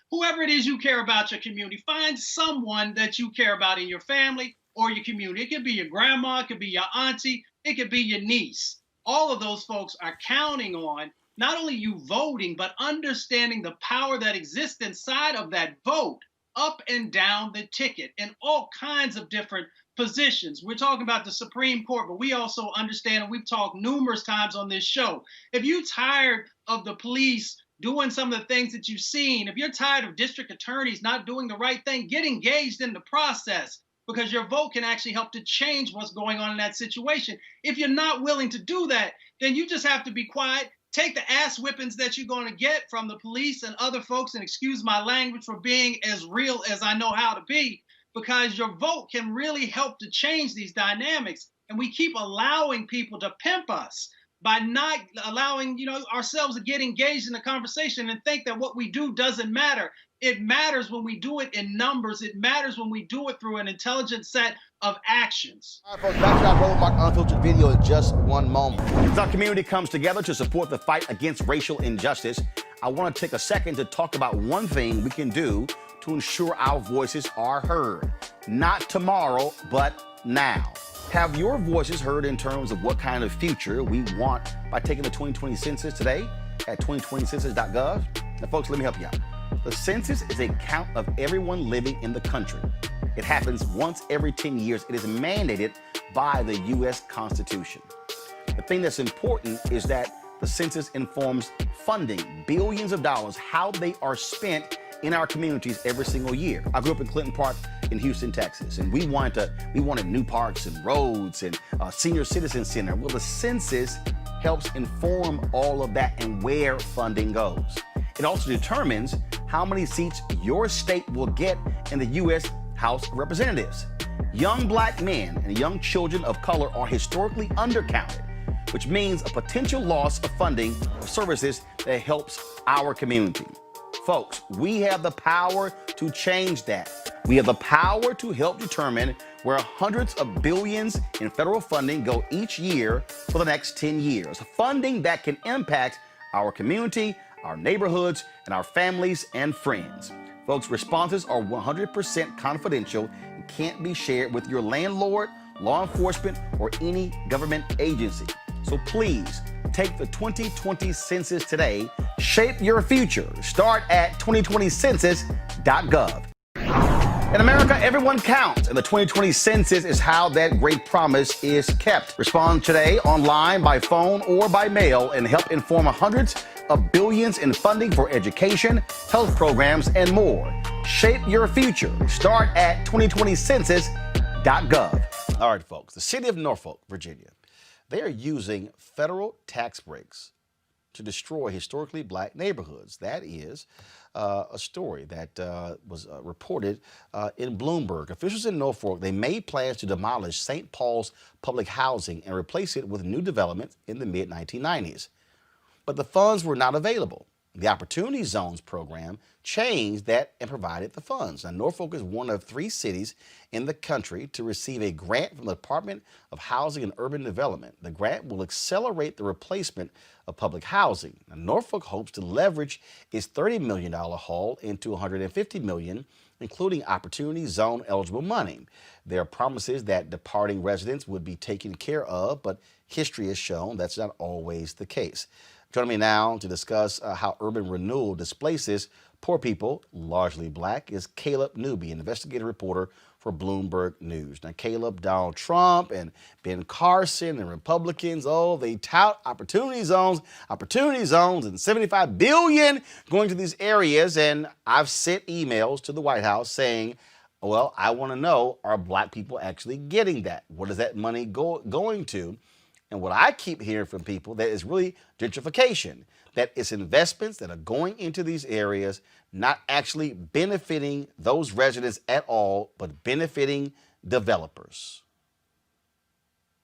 Whoever it is you care about your community, find someone that you care about in your family or your community. It could be your grandma, it could be your auntie, it could be your niece. All of those folks are counting on not only you voting, but understanding the power that exists inside of that vote, up and down the ticket, in all kinds of different positions. We're talking about the Supreme Court, but we also understand, and we've talked numerous times on this show, if you're tired of the police doing some of the things that you've seen, if you're tired of district attorneys not doing the right thing, get engaged in the process, because your vote can actually help to change what's going on in that situation. If you're not willing to do that, then you just have to be quiet. Take the ass whippings that you're going to get from the police and other folks, and excuse my language for being as real as I know how to be, because your vote can really help to change these dynamics. And we keep allowing people to pimp us by not allowing, ourselves to get engaged in the conversation and think that what we do doesn't matter. It matters when we do it in numbers. It matters when we do it through an intelligent set of actions. All right, folks, back to our Roland Mark Unfiltered video in just one moment. As our community comes together to support the fight against racial injustice, I want to take a second to talk about one thing we can do to ensure our voices are heard. Not tomorrow, but now. Have your voices heard in terms of what kind of future we want by taking the 2020 census today at 2020census.gov? Now, folks, let me help you out. The census is a count of everyone living in the country. It happens once every 10 years. It is mandated by the U.S. Constitution. The thing that's important is that the census informs funding, billions of dollars, how they are spent in our communities every single year. I grew up in Clinton Park in Houston, Texas, and we wanted new parks and roads and a senior citizen center. Well, the census helps inform all of that and where funding goes. It also determines how many seats your state will get in the U.S. House of Representatives. Young black men and young children of color are historically undercounted, which means a potential loss of funding for services that helps our community. Folks, we have the power to change that. We have the power to help determine where hundreds of billions in federal funding go each year for the next 10 years. Funding that can impact our community, our neighborhoods, and our families and friends. Folks, responses are 100% confidential and can't be shared with your landlord, law enforcement, or any government agency. So please take the 2020 census today. Shape your future. Start at 2020census.gov. In America, everyone counts, and the 2020 census is how that great promise is kept. Respond today online, by phone, or by mail, and help inform hundreds of billions in funding for education, health programs, and more. Shape your future. Start at 2020census.gov. All right, folks, the city of Norfolk, Virginia, they are using federal tax breaks to destroy historically black neighborhoods. That is a story that was reported in Bloomberg. Officials in Norfolk, they made plans to demolish St. Paul's public housing and replace it with new developments in the mid-1990s. But the funds were not available. The Opportunity Zones program changed that and provided the funds. Now, Norfolk is one of 3 cities in the country to receive a grant from the Department of Housing and Urban Development. The grant will accelerate the replacement of public housing. Now, Norfolk hopes to leverage its $30 million haul into $150 million, including Opportunity Zone eligible money. There are promises that departing residents would be taken care of, but history has shown that's not always the case. Joining me now to discuss how urban renewal displaces poor people, largely black, is Caleb Newby, an investigative reporter for Bloomberg News. Now, Caleb, Donald Trump and Ben Carson and Republicans, they tout opportunity zones, and $75 billion going to these areas. And I've sent emails to the White House saying, well, I want to know, are black people actually getting that? What is that money going to? And what I keep hearing from people, that is really gentrification, that it's investments that are going into these areas, not actually benefiting those residents at all, but benefiting developers.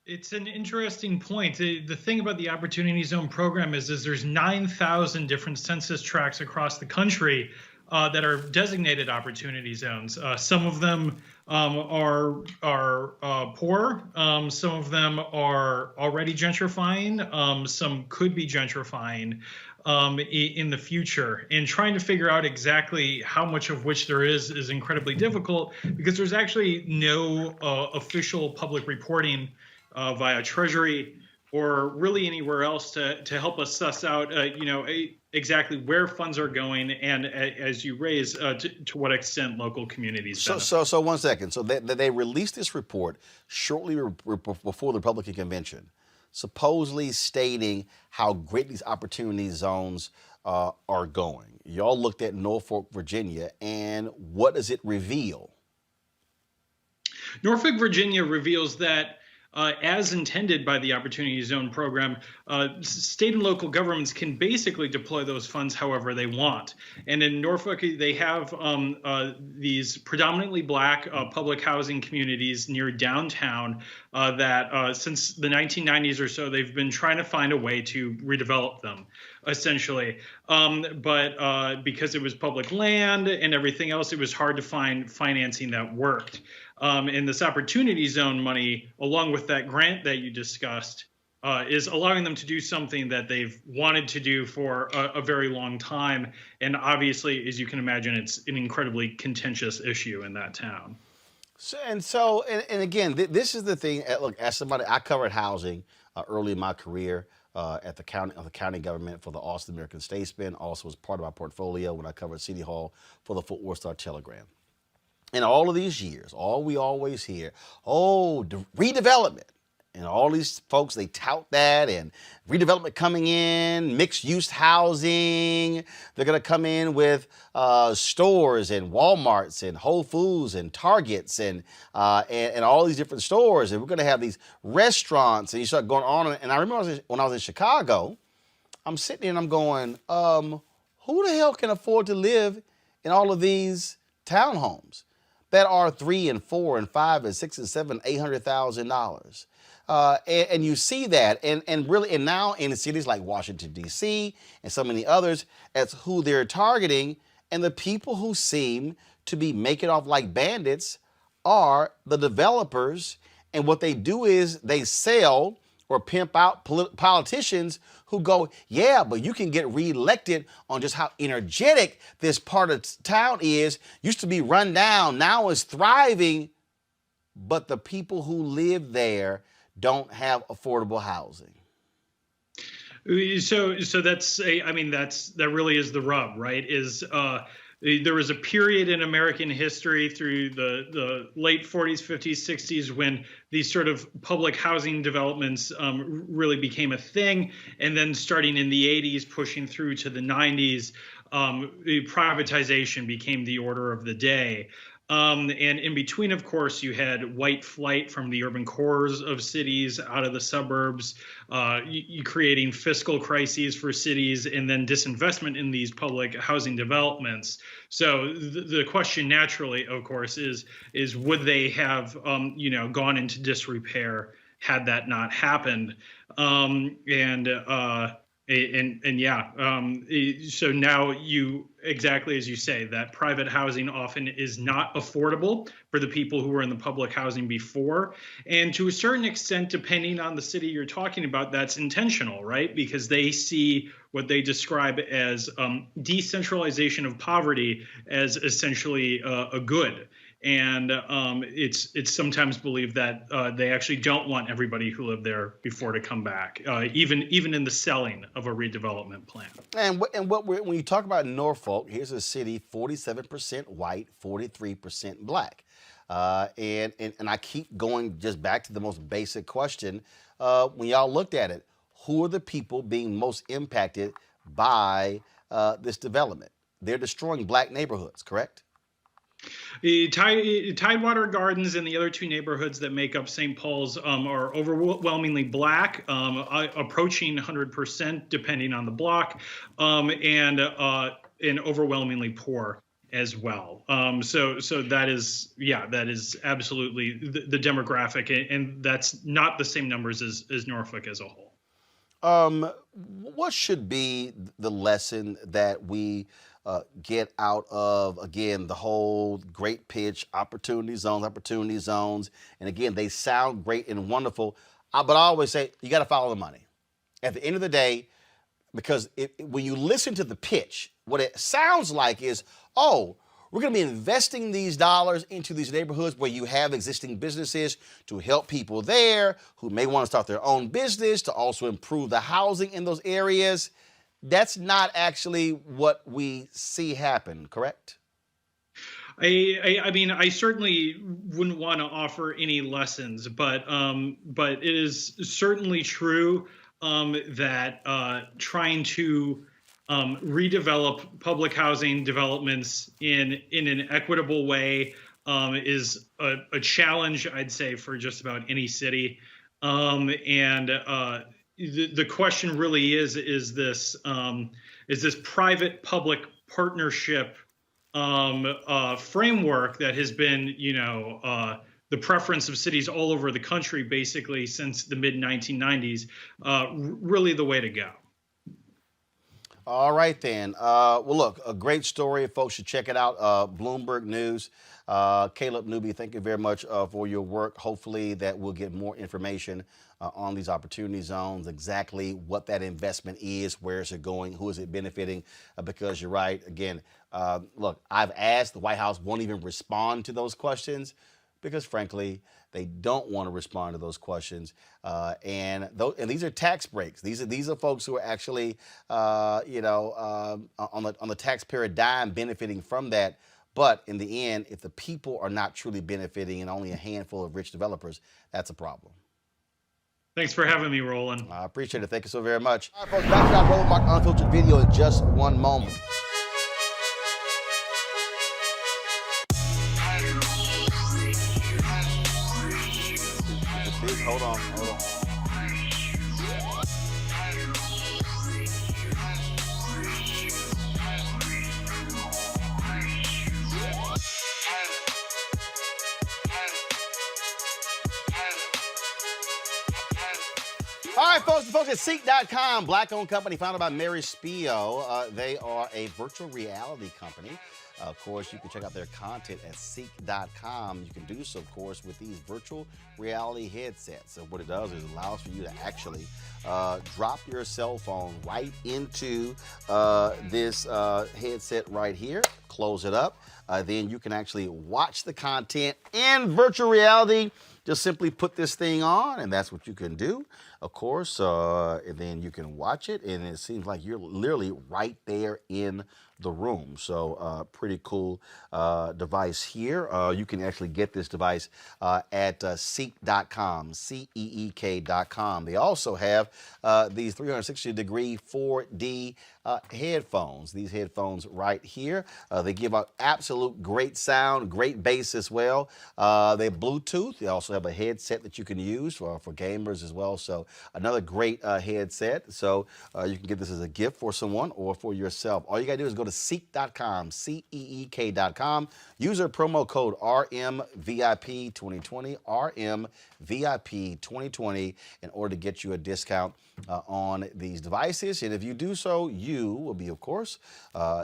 It's an interesting point. The thing about the Opportunity Zone program is there's 9,000 different census tracts across the country that are designated opportunity zones. Some of them are poor. Some of them are already gentrifying. Some could be gentrifying in the future. And trying to figure out exactly how much of which there is incredibly difficult, because there's actually no official public reporting via Treasury or really anywhere else to help us suss out, exactly where funds are going and, as you raise, to what extent local communities benefit. So 1 second. So they released this report shortly before the Republican convention, supposedly stating how great these opportunity zones are going. Y'all looked at Norfolk, Virginia, and what does it reveal? Norfolk, Virginia reveals that as intended by the Opportunity Zone program, state and local governments can basically deploy those funds however they want. And in Norfolk, they have these predominantly black public housing communities near downtown that since the 1990s or so, they've been trying to find a way to redevelop them, essentially. But because it was public land and everything else, it was hard to find financing that worked. And this Opportunity Zone money, along with that grant that you discussed, is allowing them to do something that they've wanted to do for a very long time. And obviously, as you can imagine, it's an incredibly contentious issue in that town. So again, this is the thing. Look, as somebody, I covered housing early in my career at the county government for the Austin American Statesman. Also was part of my portfolio when I covered City Hall for the Fort Worth Star-Telegram. In all of these years, all we always hear, redevelopment. And all these folks, they tout that, and redevelopment coming in, mixed-use housing. They're going to come in with stores and Walmarts and Whole Foods and Targets and all these different stores. And we're going to have these restaurants. And you start going on. And I remember when I was in Chicago, I'm sitting there and I'm going, who the hell can afford to live in all of these townhomes? that are $3 and $4 and $5 and $6 and $7, $800,000. And you see that, and really, and now in cities like Washington, D.C., and so many others, as who they're targeting, and the people who seem to be making off like bandits are the developers. And what they do is they sell or pimp out politicians who go, yeah, but you can get reelected on just how energetic this part of town is. Used to be run down, now it's thriving. But the people who live there don't have affordable housing. So that really is the rub, right? There was a period in American history through the late 40s, 50s, 60s when these sort of public housing developments really became a thing. And then starting in the 80s, pushing through to the 90s, privatization became the order of the day. And in between, of course, you had white flight from the urban cores of cities out of the suburbs, you creating fiscal crises for cities, and then disinvestment in these public housing developments. So the question naturally, of course, is would they have gone into disrepair had that not happened? So now you, exactly as you say, that private housing often is not affordable for the people who were in the public housing before. And to a certain extent, depending on the city you're talking about, that's intentional, right? Because they see what they describe as decentralization of poverty as essentially a good. And it's sometimes believed that they actually don't want everybody who lived there before to come back, even in the selling of a redevelopment plan. And when you talk about Norfolk, here's a city 47% white, 43% black. And I keep going just back to the most basic question. When y'all looked at it, who are the people being most impacted by this development? They're destroying black neighborhoods, correct? Tidewater Gardens and the other two neighborhoods that make up St. Paul's are overwhelmingly black, approaching 100% depending on the block, and overwhelmingly poor as well. So that is absolutely the demographic, and that's not the same numbers as Norfolk as a whole. What should be the lesson that we get out of, again, the whole great pitch, opportunity zones. And again, they sound great and wonderful. But I always say, you got to follow the money. At the end of the day, because when you listen to the pitch, what it sounds like is, oh, we're going to be investing these dollars into these neighborhoods where you have existing businesses to help people there who may want to start their own business, to also improve the housing in those areas. That's not actually what we see happen, correct? I mean, I certainly wouldn't want to offer any lessons, but it is certainly true that trying to redevelop public housing developments in an equitable way is a challenge, I'd say, for just about any city. The question really is this private-public partnership framework that has been, the preference of cities all over the country basically since the mid-1990s, really the way to go. All right, then. Well, look, a great story. Folks should check it out. Bloomberg News. Caleb Newby, thank you very much for your work. Hopefully that we'll get more information on these opportunity zones, exactly what that investment is, where is it going, who is it benefiting, because you're right. Again, look, I've asked, the White House won't even respond to those questions because, frankly, they don't want to respond to those questions. And these are tax breaks. These are folks who are actually, on the taxpayer dime benefiting from that. But in the end, if the people are not truly benefiting and only a handful of rich developers, that's a problem. Thanks for having me, Roland. I appreciate it. Thank you so very much. All right, folks, back to our Roland Martin Unfiltered video in just one moment. Hold on. All right, folks at Seek.com, black-owned company founded by Mary Spio. They are a virtual reality company. Of course, you can check out their content at Seek.com. You can do so, of course, with these virtual reality headsets. So what it does is it allows for you to actually drop your cell phone right into this headset right here, close it up. Then you can actually watch the content in virtual reality. Just simply put this thing on, and that's what you can do, of course. And then you can watch it, and it seems like you're literally right there in the room. So pretty cool device here. You can actually get this device at Seek.com, Ceek.com. They also have these 360-degree 4D headphones. These headphones right here, they give out absolute great sound, great bass as well. They have Bluetooth. They also have a headset that you can use for gamers as well. So another great headset. So you can get this as a gift for someone or for yourself. All you got to do is go to Seek.com, Ceek.com. Use our promo code RMVIP2020, RMVIP2020 in order to get you a discount on these devices. And if you do so, you will be, of course,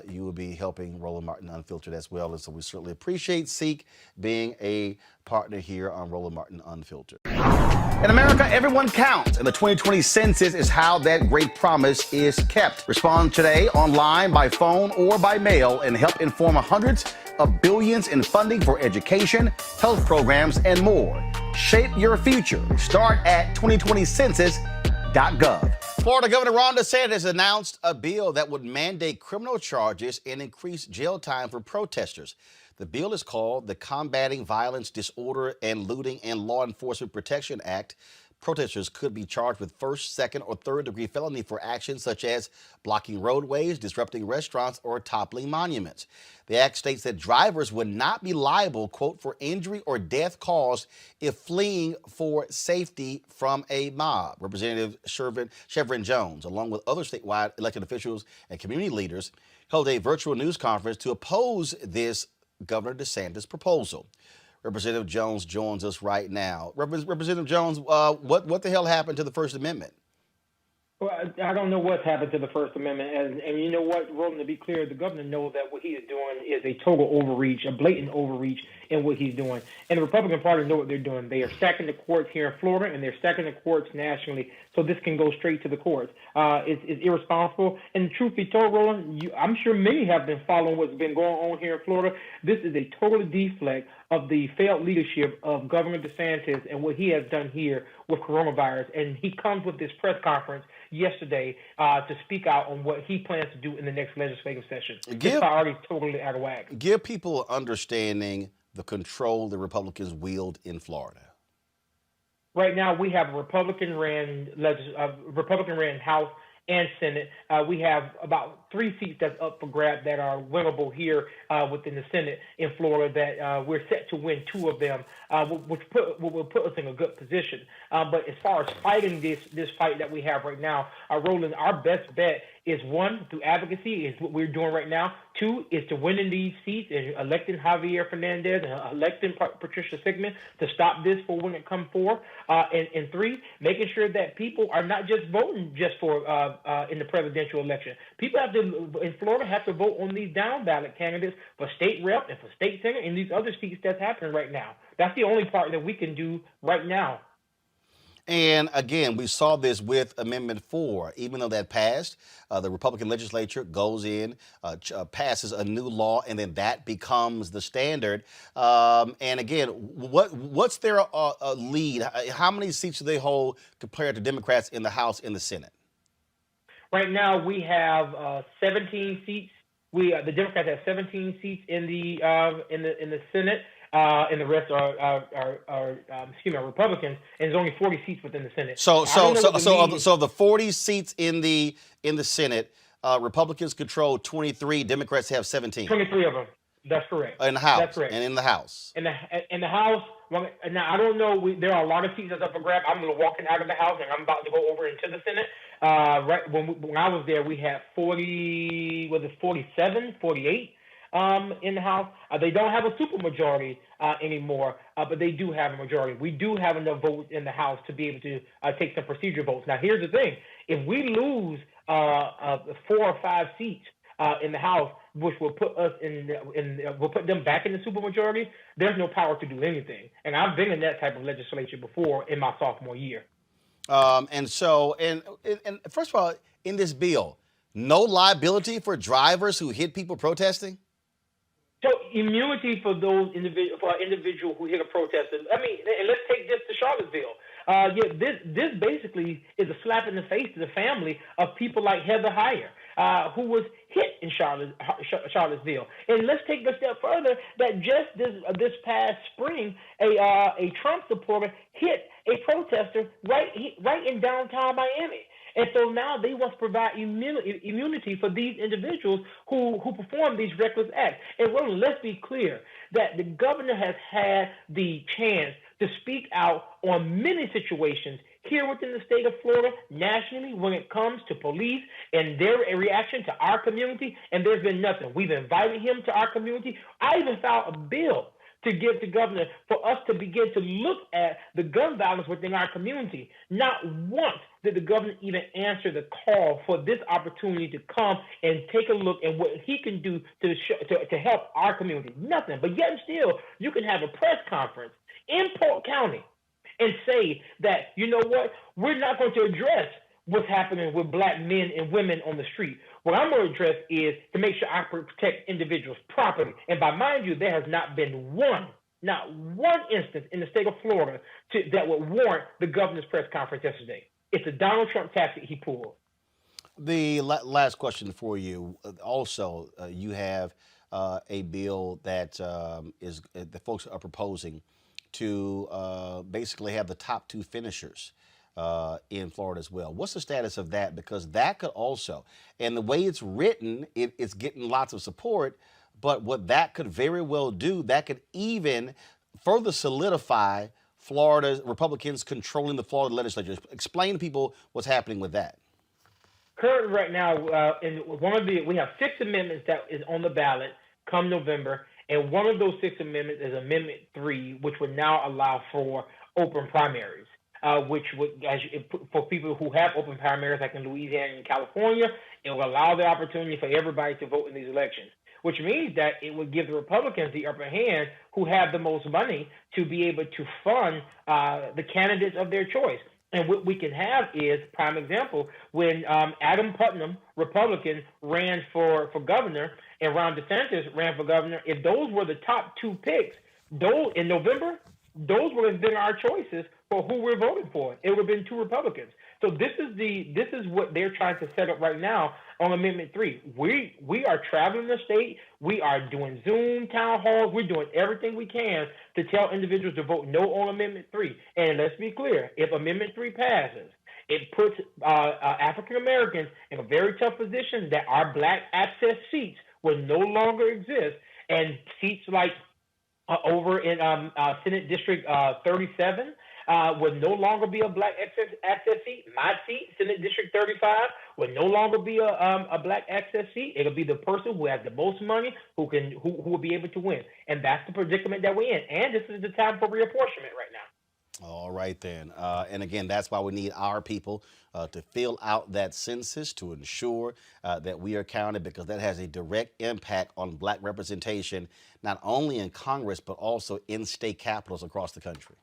you will be helping Roland Martin Unfiltered as well. And so we certainly appreciate Seek being a partner here on Roland Martin Unfiltered. In America, everyone counts, and the 2020 census is how that great promise is kept. Respond today online, by phone, or by mail, and help inform hundreds of billions in funding for education, health programs, and more. Shape your future. Start at 2020census.gov. Florida Governor Ron DeSantis announced a bill that would mandate criminal charges and increase jail time for protesters. The bill is called the Combating Violence, Disorder, and Looting and Law Enforcement Protection Act. Protesters could be charged with first, second, or third-degree felony for actions such as blocking roadways, disrupting restaurants, or toppling monuments. The act states that drivers would not be liable, quote, for injury or death caused if fleeing for safety from a mob. Representative Chevron Jones, along with other statewide elected officials and community leaders, held a virtual news conference to oppose this Governor DeSantis proposal. Representative Jones joins us right now. Representative Jones, what the hell happened to the First Amendment? Well, I don't know what's happened to the First Amendment. And you know what, Roland, to be clear, the governor knows that what he is doing is a total overreach, a blatant overreach in what he's doing. And the Republican Party know what they're doing. They are stacking the courts here in Florida, and they're stacking the courts nationally, so this can go straight to the courts. It's irresponsible. And truth be told, Roland, I'm sure many have been following what's been going on here in Florida. This is a total deflect of the failed leadership of Governor DeSantis and what he has done here with coronavirus. And he comes with this press conference yesterday to speak out on what he plans to do in the next legislative session. His priorities totally out of whack. Give people understanding the control the Republicans wield in Florida. Right now, we have a Republican-ran House and Senate. We have about 3 seats that's up for grab that are winnable here within the Senate in Florida that we're set to win 2 of them, which will put us in a good position. But as far as fighting this fight that we have right now, Roland, our best bet is 1, through advocacy, is what we're doing right now. 2 is to winning these seats and electing Javier Fernandez and electing Patricia Sigmund to stop this for when it comes forth. And 3, making sure that people are not just voting just for in the presidential election. People in Florida have to vote on these down ballot candidates for state rep and for state senate and these other seats that's happening right now. That's the only part that we can do right now. And again, we saw this with Amendment 4. Even though that passed, the Republican legislature goes in, passes a new law, and then that becomes the standard. And again, what's their lead? How many seats do they hold compared to Democrats in the House and the Senate? Right now, we have 17 seats. The Democrats have 17 seats in the Senate. And the rest are Republicans, and there's only 40 seats within the Senate. So of the 40 seats in the Senate, Republicans control 23. Democrats have 17. 23 of them. That's correct. In the House. That's correct. And in the House. In the House. Well, now I don't know. There are a lot of seats that's up for grab. I'm walking out of the House, and I'm about to go over into the Senate. Right when I was there, we had 47, 48. in the House. They don't have a supermajority anymore, but they do have a majority. We do have enough votes in the House to be able to take some procedure votes. Now, here's the thing: if we lose 4 or 5 seats in the House, which will put us will put them back in the supermajority, there's no power to do anything. And I've been in that type of legislature before in my sophomore year. And first of all, in this bill, no liability for drivers who hit people protesting? So immunity for those individual who hit a protester. I mean, and let's take this to Charlottesville. This basically is a slap in the face to the family of people like Heather Heyer, who was hit in Charlottesville. And let's take a step further. That just this past spring, a Trump supporter hit a protester right in downtown Miami. And so now they want to provide immunity for these individuals who perform these reckless acts. And Roland, let's be clear that the governor has had the chance to speak out on many situations here within the state of Florida, nationally, when it comes to police and their reaction to our community, and there's been nothing. We've invited him to our community. I even filed a bill to give the governor for us to begin to look at the gun violence within our community. Not once did the governor even answer the call for this opportunity to come and take a look at what he can do to help our community. Nothing. But yet and still, you can have a press conference in Polk County and say that, you know what, we're not going to address what's happening with black men and women on the street. What I'm going to address is to make sure I protect individuals' property. And by mind you, there has not been not one instance in the state of Florida that would warrant the governor's press conference yesterday. It's a Donald Trump tactic he pulled. The last question for you. Also, you have a bill that the folks are proposing to basically have the top 2 finishers in Florida as well. What's the status of that? Because that could also, and the way it's written, it's getting lots of support, but what that could very well do, that could even further solidify Florida's Republicans controlling the Florida legislature. Explain to people what's happening with that. Currently, right now, we have 6 amendments that is on the ballot come November, and one of those 6 amendments is Amendment 3, which would now allow for open primaries. Which would, for people who have open primaries like in Louisiana and California, it will allow the opportunity for everybody to vote in these elections, which means that it would give the Republicans the upper hand who have the most money to be able to fund the candidates of their choice. And what we can have is, prime example, when Adam Putnam, Republican, ran for governor and Ron DeSantis ran for governor, if those were the top 2 picks, those in November, those would have been our choices for who we're voting for. It would have been 2 Republicans. So this is what they're trying to set up right now on Amendment 3. We are traveling the state. We are doing Zoom town halls. We're doing everything we can to tell individuals to vote no on Amendment 3. And let's be clear, if Amendment 3 passes, it puts African Americans in a very tough position that our black access seats will no longer exist, and seats like over in Senate District 37 would no longer be a black access seat. My seat, Senate District 35, would no longer be a black access seat. It'll be the person who has the most money who will be able to win. And that's the predicament that we're in. And this is the time for reapportionment right now. All right, then. And again, that's why we need our people to fill out that census to ensure that we are counted, because that has a direct impact on black representation, not only in Congress, but also in state capitals across the country.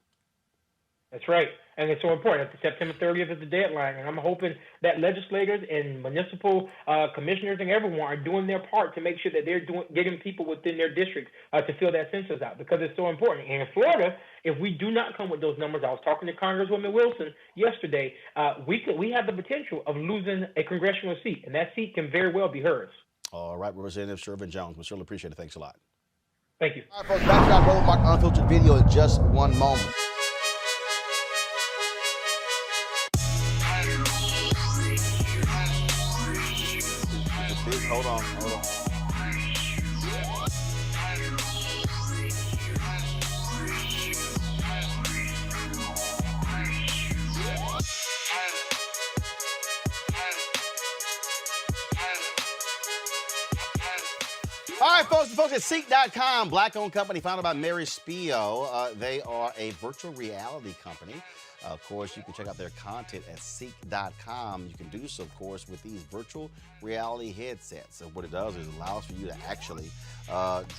That's right. And it's so important. September 30th is the deadline. And I'm hoping that legislators and municipal commissioners and everyone are doing their part to make sure that they're getting people within their districts to fill that census out, because it's so important. And in Florida, if we do not come with those numbers, I was talking to Congresswoman Wilson yesterday, we have the potential of losing a congressional seat, and that seat can very well be hers. All right, Representative Shervin Jones. We certainly appreciate it. Thanks a lot. Thank you. All right, folks, back to our Roland Mark Unfiltered video in just one moment. Hold on. All right, right, folks at Seek.com, black-owned company founded by Mary Spio. They are a virtual reality company. Of course, you can check out their content at Seek.com. You can do so, of course, with these virtual reality headsets. So what it does is it allows for you to actually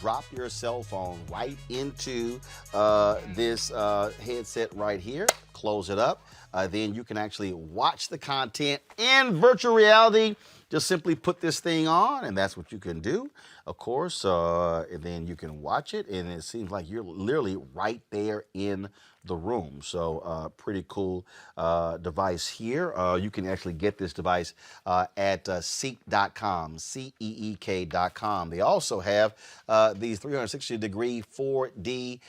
drop your cell phone right into this headset right here, close it up. Then you can actually watch the content in virtual reality. Just simply put this thing on, and that's what you can do, of course. And then you can watch it, and it seems like you're literally right there in the room. So pretty cool device here. You can actually get this device at Seek.com, Seek.com. They also have these 360-degree 4D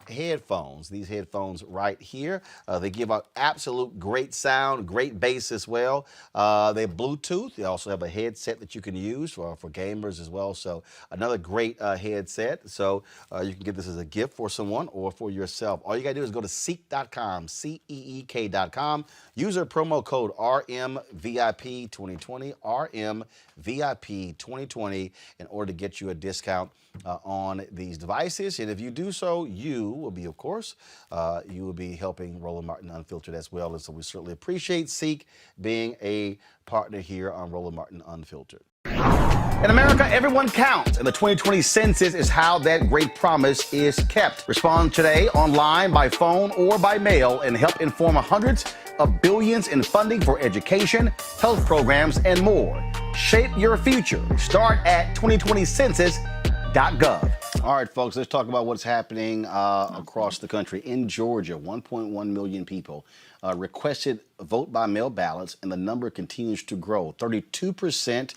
headphones. These headphones right here, they give out absolute great sound, great bass as well. They have Bluetooth. They also have a headset that you can use for gamers as well. So another great headset. So you can get this as a gift for someone or for yourself. All you got to do is go to Seek.com, Seek.com. Use our promo code RMVIP2020, RMVIP2020 in order to get you a discount on these devices. And if you do so, you will be, of course, you will be helping Roland Martin Unfiltered as well. And so we certainly appreciate Seek being a partner here on Roland Martin Unfiltered. In America, everyone counts, and the 2020 census is how that great promise is kept. Respond today online, by phone, or by mail, and help inform hundreds of billions in funding for education, health programs, and more. Shape your future. Start at 2020census.gov. All right, folks, let's talk about what's happening across the country. In Georgia, 1.1 million people requested vote-by-mail ballots, and the number continues to grow. 32%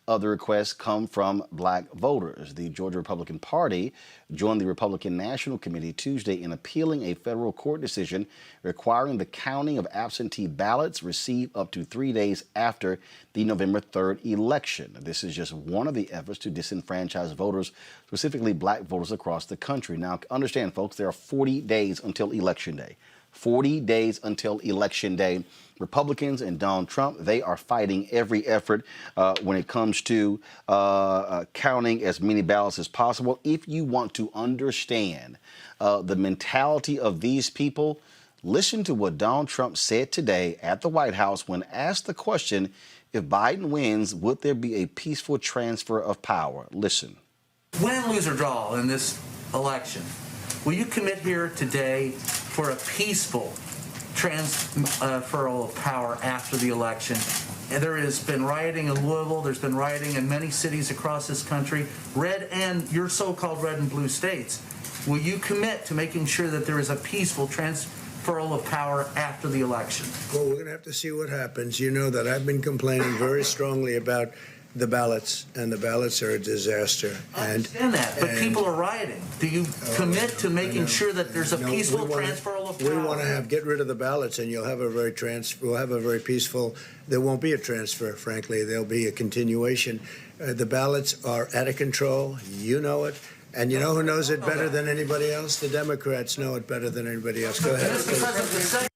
of the requests come from black voters. The Georgia Republican Party joined the Republican National Committee Tuesday in appealing a federal court decision requiring the counting of absentee ballots received up to 3 days after the November 3rd election. This is just one of the efforts to disenfranchise voters, specifically black voters across the country. Now, understand, folks, there are 40 days until Election Day. 40 days until Election Day. Republicans and Donald Trump, they are fighting every effort when it comes to counting as many ballots as possible. If you want to understand the mentality of these people, listen to what Donald Trump said today at the White House when asked the question, if Biden wins, would there be a peaceful transfer of power? Listen. Win, lose, or draw in this election, will you commit here today for a peaceful transfer of power after the election? And there has been rioting in Louisville. There's been rioting in many cities across this country, red and your so-called red and blue states. Will you commit to making sure that there is a peaceful transfer of power after the election? Well, we're going to have to see what happens. You know that I've been complaining very strongly about the ballots, and the ballots are a disaster. I understand that, but people are rioting. Do you commit to making sure that there's a peaceful transfer of power? We want to get rid of the ballots, and we'll have a very peaceful. There won't be a transfer, frankly. There'll be a continuation. The ballots are out of control. You know it. And you know who knows it better than anybody else? The Democrats know it better than anybody else. Go ahead.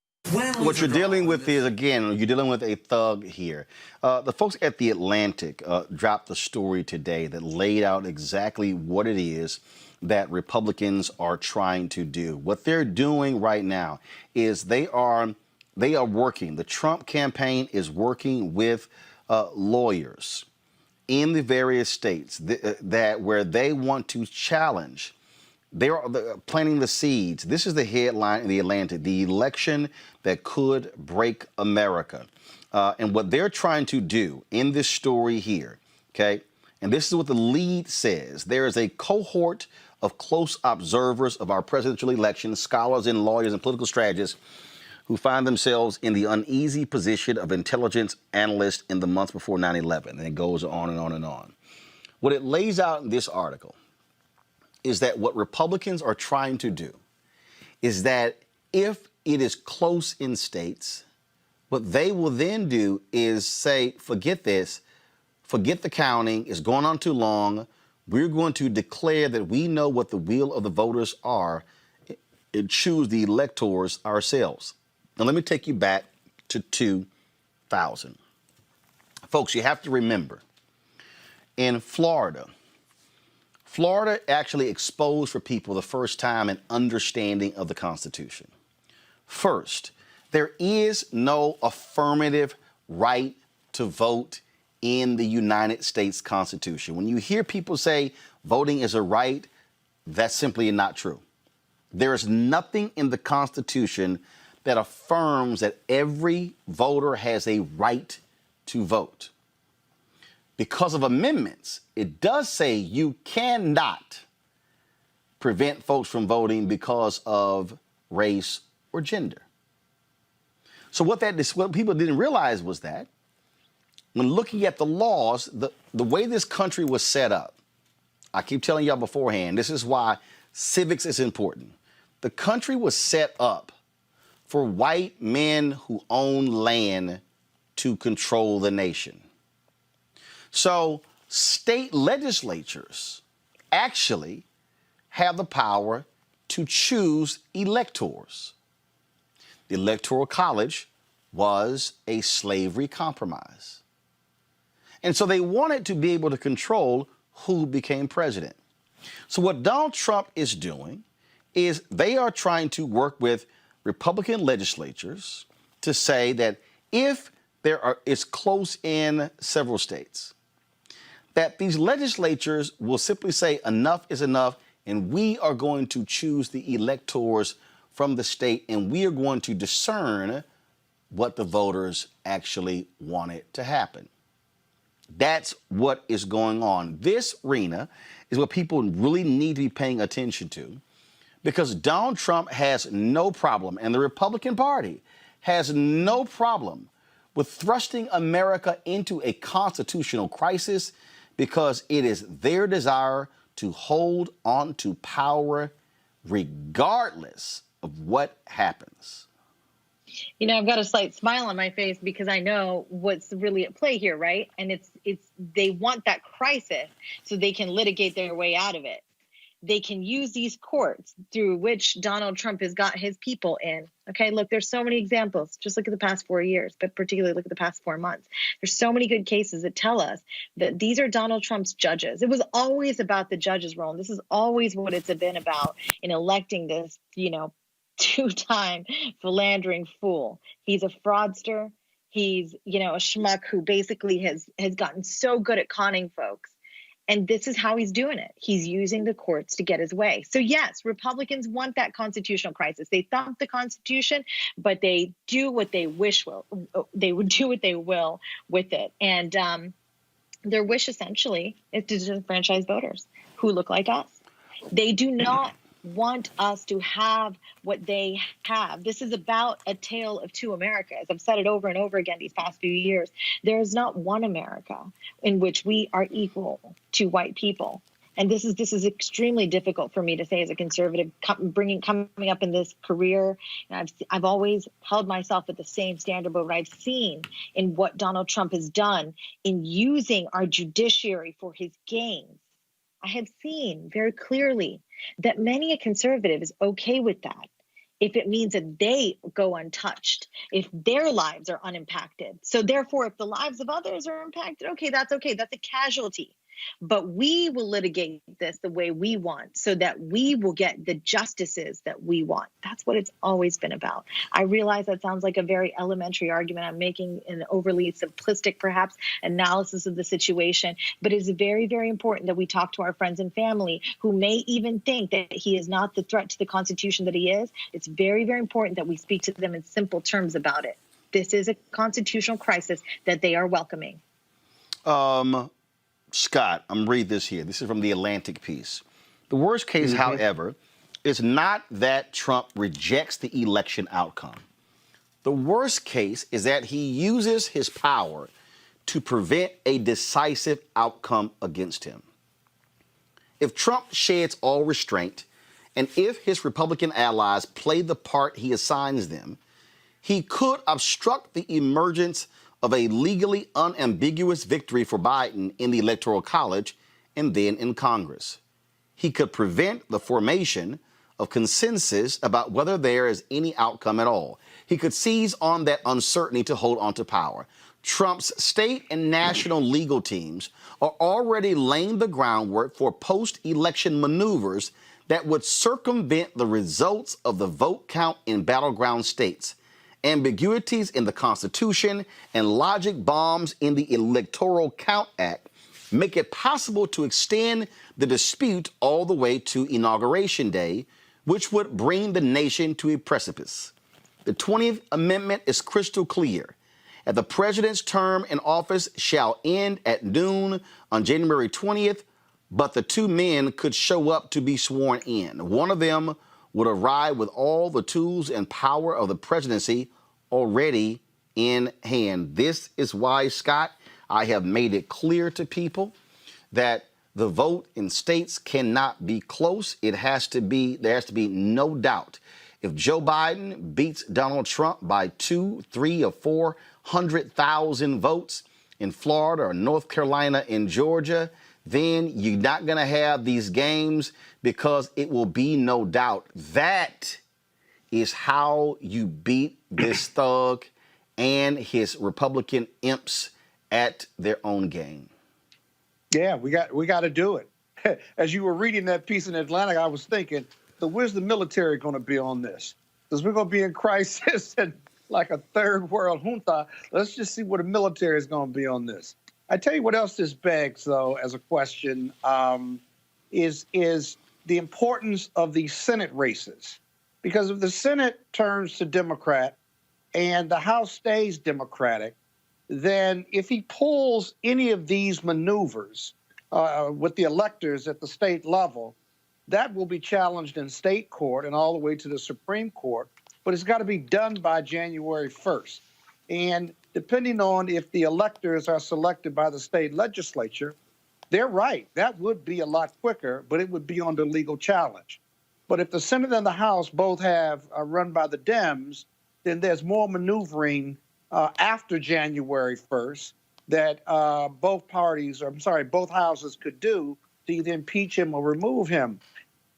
What you're dealing with is, again, you're dealing with a thug here. The folks at The Atlantic dropped a story today that laid out exactly what it is that Republicans are trying to do. What they're doing right now is they are working. The Trump campaign is working with lawyers in the various states where they want to challenge. They are planting the seeds. This is the headline in The Atlantic, the election that could break America. And what they're trying to do in this story here, okay, and this is what the lead says. There is a cohort of close observers of our presidential election, scholars and lawyers and political strategists who find themselves in the uneasy position of intelligence analysts in the months before 9/11. And it goes on and on and on. What it lays out in this article is that what Republicans are trying to do is that if it is close in states, what they will then do is say, forget this, forget the counting, it's going on too long, we're going to declare that we know what the will of the voters are and choose the electors ourselves. Now let me take you back to 2000. Folks, you have to remember, in Florida, Florida actually exposed for people the first time an understanding of the Constitution. First, there is no affirmative right to vote in the United States Constitution. When you hear people say voting is a right, that's simply not true. There is nothing in the Constitution that affirms that every voter has a right to vote. Because of amendments, it does say you cannot prevent folks from voting because of race or gender. So what people didn't realize was that when looking at the laws, the way this country was set up, I keep telling y'all beforehand, this is why civics is important. The country was set up for white men who own land to control the nation. So state legislatures actually have the power to choose electors. The Electoral College was a slavery compromise. And so they wanted to be able to control who became president. So what Donald Trump is doing is they are trying to work with Republican legislatures to say that if it's close in several states, that these legislatures will simply say enough is enough, and we are going to choose the electors from the state, and we are going to discern what the voters actually wanted to happen. That's what is going on. This arena is what people really need to be paying attention to, because Donald Trump has no problem, and the Republican Party has no problem with thrusting America into a constitutional crisis, because it is their desire to hold on to power regardless of what happens. You know, I've got a slight smile on my face because I know what's really at play here, right? And it's they want that crisis so they can litigate their way out of it. They can use these courts through which Donald Trump has got his people in. Okay, look, there's so many examples. Just look at the past 4 years, but particularly look at the past 4 months. There's so many good cases that tell us that these are Donald Trump's judges. It was always about the judge's role. And this is always what it's been about in electing this, two-time philandering fool. He's a fraudster. He's, a schmuck who basically has gotten so good at conning folks. And this is how he's doing it. He's using the courts to get his way. So yes, Republicans want that constitutional crisis. They thump the Constitution, but they do what they they would do what they will with it. And their wish essentially is to disenfranchise voters who look like us. They do not want us to have what they have. This is about a tale of two Americas. I've said it over and over again these past few years. There is not one America in which we are equal to white people. And this is extremely difficult for me to say as a conservative coming up in this career. And I've always held myself at the same standard, but what I've seen in what Donald Trump has done in using our judiciary for his gains, I have seen very clearly that many a conservative is okay with that if it means that they go untouched, if their lives are unimpacted. So therefore, if the lives of others are impacted, okay. That's a casualty. But we will litigate this the way we want so that we will get the justices that we want. That's what it's always been about. I realize that sounds like a very elementary argument. I'm making an overly simplistic, perhaps, analysis of the situation. But it's very, very important that we talk to our friends and family who may even think that he is not the threat to the Constitution that he is. It's very, very important that we speak to them in simple terms about it. This is a constitutional crisis that they are welcoming. Scott, I'm reading this here. This is from the Atlantic piece. The worst case, however, is not that Trump rejects the election outcome. The worst case is that he uses his power to prevent a decisive outcome against him. If Trump sheds all restraint, and if his Republican allies play the part he assigns them, he could obstruct the emergence of a legally unambiguous victory for Biden in the Electoral College and then in Congress. He could prevent the formation of consensus about whether there is any outcome at all. He could seize on that uncertainty to hold on to power. Trump's state and national legal teams are already laying the groundwork for post-election maneuvers that would circumvent the results of the vote count in battleground states. Ambiguities in the Constitution and logic bombs in the Electoral Count Act make it possible to extend the dispute all the way to Inauguration Day, which would bring the nation to a precipice. The 20th Amendment is crystal clear. That the president's term in office shall end at noon on January 20th, but the two men could show up to be sworn in. One of them would arrive with all the tools and power of the presidency already in hand. This is why, Scott, I have made it clear to people that the vote in states cannot be close. There has to be no doubt. If Joe Biden beats Donald Trump by 2, 3, or 400,000 votes in Florida or North Carolina and Georgia, then you're not going to have these games because it will be no doubt. That is how you beat this thug and his Republican imps at their own game. Yeah, we got to do it. As you were reading that piece in Atlantic, I was thinking, so where's the military going to be on this? Because we're going to be in crisis and like a third world junta. Let's just see what the military is going to be on this. I tell you what else this begs, though, as a question, is the importance of the Senate races. Because if the Senate turns to Democrat and the House stays Democratic, then if he pulls any of these maneuvers with the electors at the state level, that will be challenged in state court and all the way to the Supreme Court. But it's got to be done by January 1st. And depending on if the electors are selected by the state legislature, they're right. That would be a lot quicker, but it would be under legal challenge. But if the Senate and the House both have run by the Dems, then there's more maneuvering after January 1st that both houses could do to either impeach him or remove him.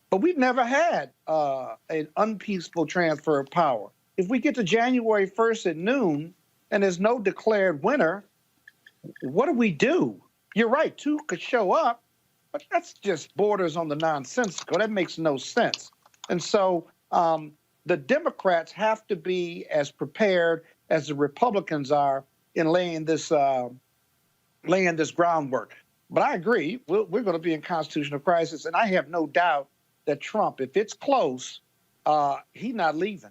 But we've never had an unpeaceful transfer of power. If we get to January 1st at noon and there's no declared winner, what do we do? You're right, two could show up, but that's just borders on the nonsensical. That makes no sense. And so the Democrats have to be as prepared as the Republicans are in laying this groundwork. But I agree, we're going to be in constitutional crisis, and I have no doubt that Trump, if it's close, he's not leaving.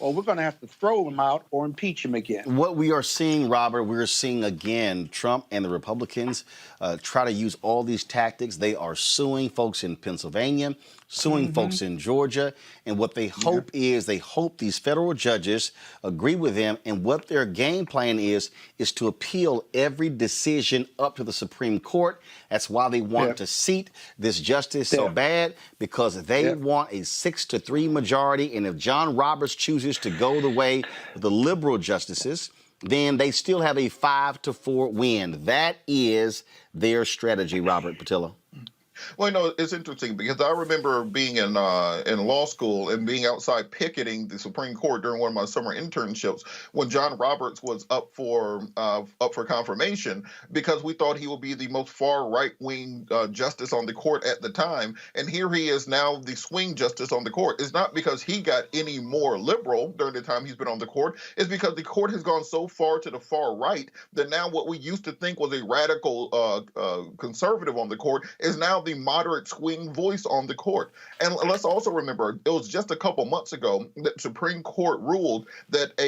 Or we're going to have to throw him out or impeach him again. What we are seeing, Robert, we're seeing again Trump and the Republicans try to use all these tactics. They are suing folks in Pennsylvania, suing folks in Georgia. And what they hope is they hope these federal judges agree with them. And what their game plan is to appeal every decision up to the Supreme Court. That's why they want to seat this justice so bad, because they want a 6-3 majority. And if John Roberts chooses to go the way of the liberal justices, then they still have a 5-4 win. That is their strategy, Robert Patillo. Well, you know, it's interesting because I remember being in law school and being outside picketing the Supreme Court during one of my summer internships when John Roberts was up for confirmation, because we thought he would be the most far right-wing justice on the court at the time, and here he is now the swing justice on the court. It's not because he got any more liberal during the time he's been on the court. It's because the court has gone so far to the far right that now what we used to think was a radical conservative on the court is now the moderate swing voice on the court. And let's also remember, it was just a couple months ago that Supreme Court ruled that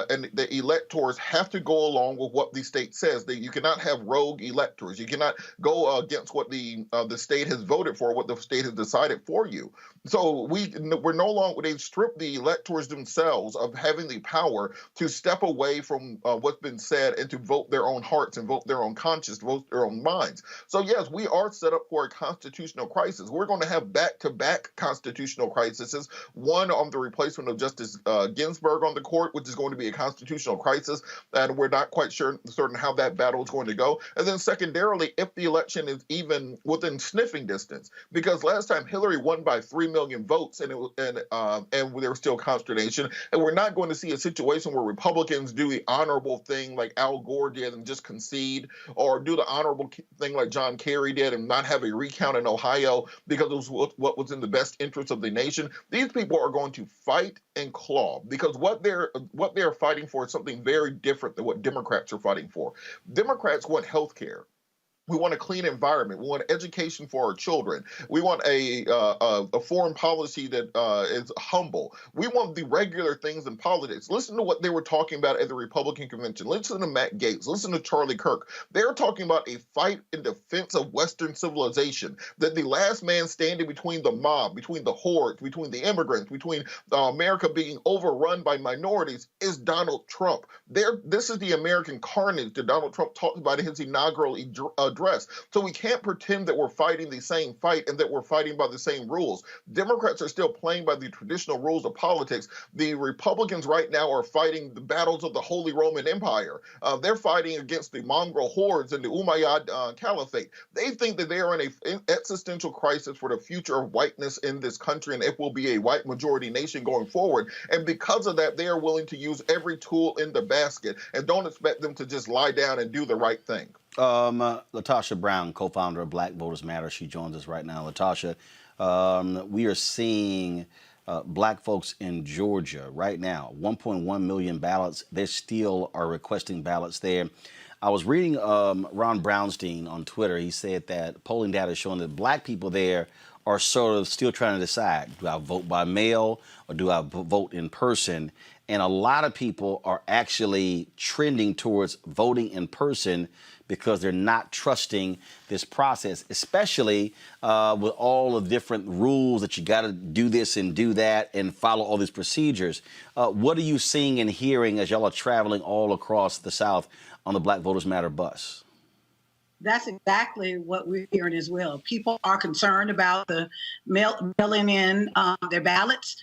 and the electors have to go along with what the state says. That you cannot have rogue electors. You cannot go against what the state has voted for, what the state has decided for you. So we're no longer, they've stripped the electors themselves of having the power to step away from what's been said and to vote their own hearts and vote their own conscience, vote their own minds. So yes, we are set up for a constitutional crisis. We're going to have back-to-back constitutional crises. One on the replacement of Justice Ginsburg on the court, which is going to be a constitutional crisis, and we're not quite certain how that battle is going to go. And then secondarily, if the election is even within sniffing distance, because last time Hillary won by 3 million votes, and there was still consternation, and we're not going to see a situation where Republicans do the honorable thing like Al Gore did and just concede, or do the honorable thing like John Kerry did and not have a recount in Ohio because it was what was in the best interest of the nation. These people are going to fight and claw, because what they're fighting for is something very different than what Democrats are fighting for. Democrats want health care. We want a clean environment. We want education for our children. We want a foreign policy that is humble. We want the regular things in politics. Listen to what they were talking about at the Republican convention. Listen to Matt Gaetz. Listen to Charlie Kirk. They're talking about a fight in defense of Western civilization, that the last man standing between the mob, between the hordes, between the immigrants, between America being overrun by minorities is Donald Trump. This is the American carnage that Donald Trump talked about in his inaugural address. So we can't pretend that we're fighting the same fight and that we're fighting by the same rules. Democrats are still playing by the traditional rules of politics. The Republicans right now are fighting the battles of the Holy Roman Empire. They're fighting against the mongrel hordes and the Umayyad Caliphate. They think that they are in an existential crisis for the future of whiteness in this country, and it will be a white majority nation going forward. And because of that, they are willing to use every tool in the basket, and don't expect them to just lie down and do the right thing. Latasha Brown, co-founder of Black Voters Matter, she joins us right now. Latasha, we are seeing black folks in Georgia right now, 1.1 million ballots. They still are requesting ballots there. I was reading Ron Brownstein on Twitter. He said that polling data is showing that black people there are sort of still trying to decide, do I vote by mail or do I vote in person? And a lot of people are actually trending towards voting in person because they're not trusting this process, especially with all the different rules that you got to do this and do that and follow all these procedures. What are you seeing and hearing as y'all are traveling all across the South on the Black Voters Matter bus? That's exactly what we're hearing as well. People are concerned about the mailing in their ballots.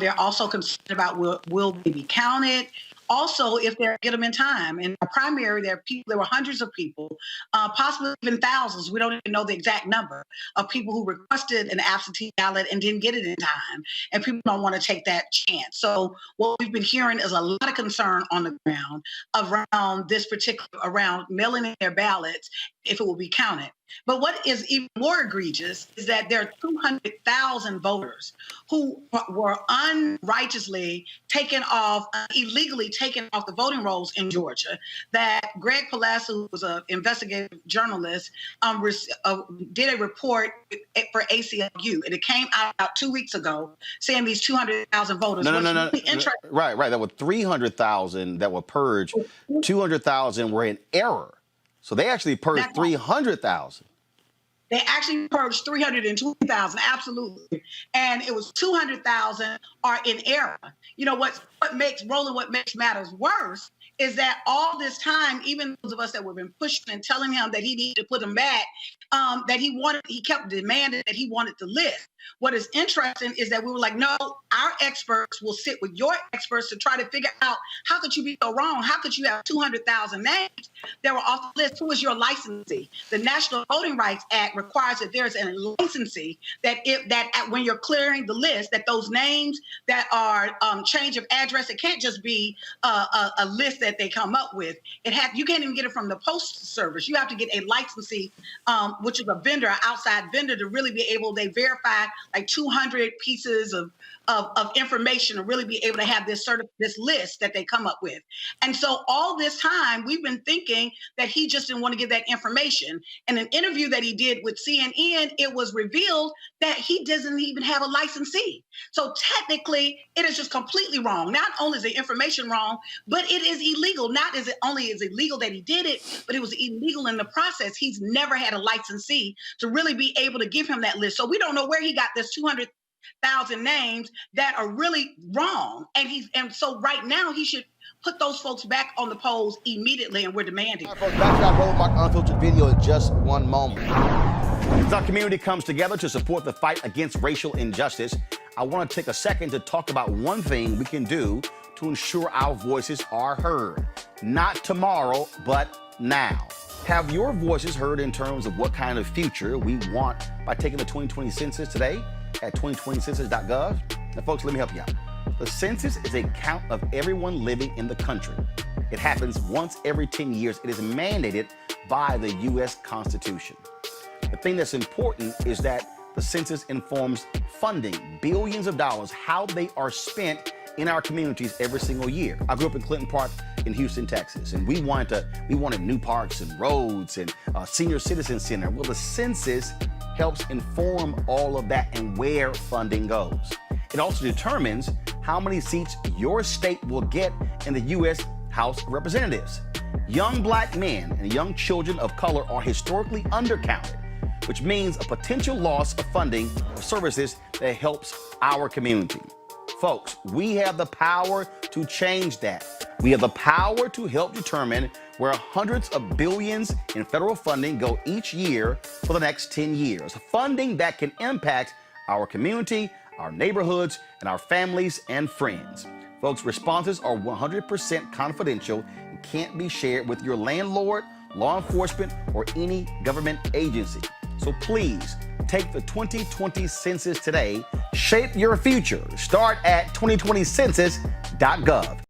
They're also concerned about will they be counted. Also, if they get them in time. In our primary, there were hundreds of people, possibly even thousands. We don't even know the exact number of people who requested an absentee ballot and didn't get it in time. And people don't want to take that chance. So what we've been hearing is a lot of concern on the ground around mailing in their ballots if it will be counted. But what is even more egregious is that there are 200,000 voters who were unrighteously illegally taken off the voting rolls in Georgia. That Greg Palazzo, who was an investigative journalist, did a report for ACLU, and it came out about 2 weeks ago saying these 200,000 voters. No. Right. There were 300,000 that were purged. 200,000 were in error. So they actually purged 300,000. They actually purged 320,000, absolutely. And it was 200,000 are in error. You know, what makes matters worse is that all this time, even those of us that were been pushing and telling him that he needed to put them back, he kept demanding that he wanted the list. What is interesting is that we were like, no, our experts will sit with your experts to try to figure out how could you be so wrong? How could you have 200,000 names that were off the list? Who is your licensee? The National Voting Rights Act requires that there's a licensee that when you're clearing the list, that those names that are change of address, it can't just be a list that they come up with. You can't even get it from the Postal Service. You have to get a licensee, which is a vendor, an outside vendor, to really be able, they verify like 200 pieces of information to really be able to have this list that they come up with. And so all this time, we've been thinking that he just didn't want to give that information. In an interview that he did with CNN, it was revealed that he doesn't even have a licensee. So technically, it is just completely wrong. Not only is the information wrong, but it is illegal. Not is it only is illegal that he did it, but it was illegal in the process. He's never had a licensee to really be able to give him that list. So we don't know where he got this 200,000 names that are really wrong. And so right now he should put those folks back on the polls immediately, and we're demanding. Back to our Roll Mark Unfiltered video in just one moment. As our community comes together to support the fight against racial injustice, I want to take a second to talk about one thing we can do to ensure our voices are heard. Not tomorrow, but now. Have your voices heard in terms of what kind of future we want by taking the 2020 census today at 2020census.gov? Now, folks, let me help you out. The census is a count of everyone living in the country. It happens once every 10 years. It is mandated by the U.S. Constitution. The thing that's important is that the census informs funding, billions of dollars, how they are spent in our communities every single year. I grew up in Clinton Park in Houston, Texas, and we wanted new parks and roads and a senior citizen center. Well, the census helps inform all of that and where funding goes. It also determines how many seats your state will get in the U.S. House of Representatives. Young black men and young children of color are historically undercounted, which means a potential loss of funding for services that helps our community. Folks, we have the power to change that. We have the power to help determine where hundreds of billions in federal funding go each year for the next 10 years. Funding that can impact our community, our neighborhoods, and our families and friends. Folks, responses are 100% confidential and can't be shared with your landlord, law enforcement, or any government agency. So please, take the 2020 census today. Shape your future. Start at 2020census.gov.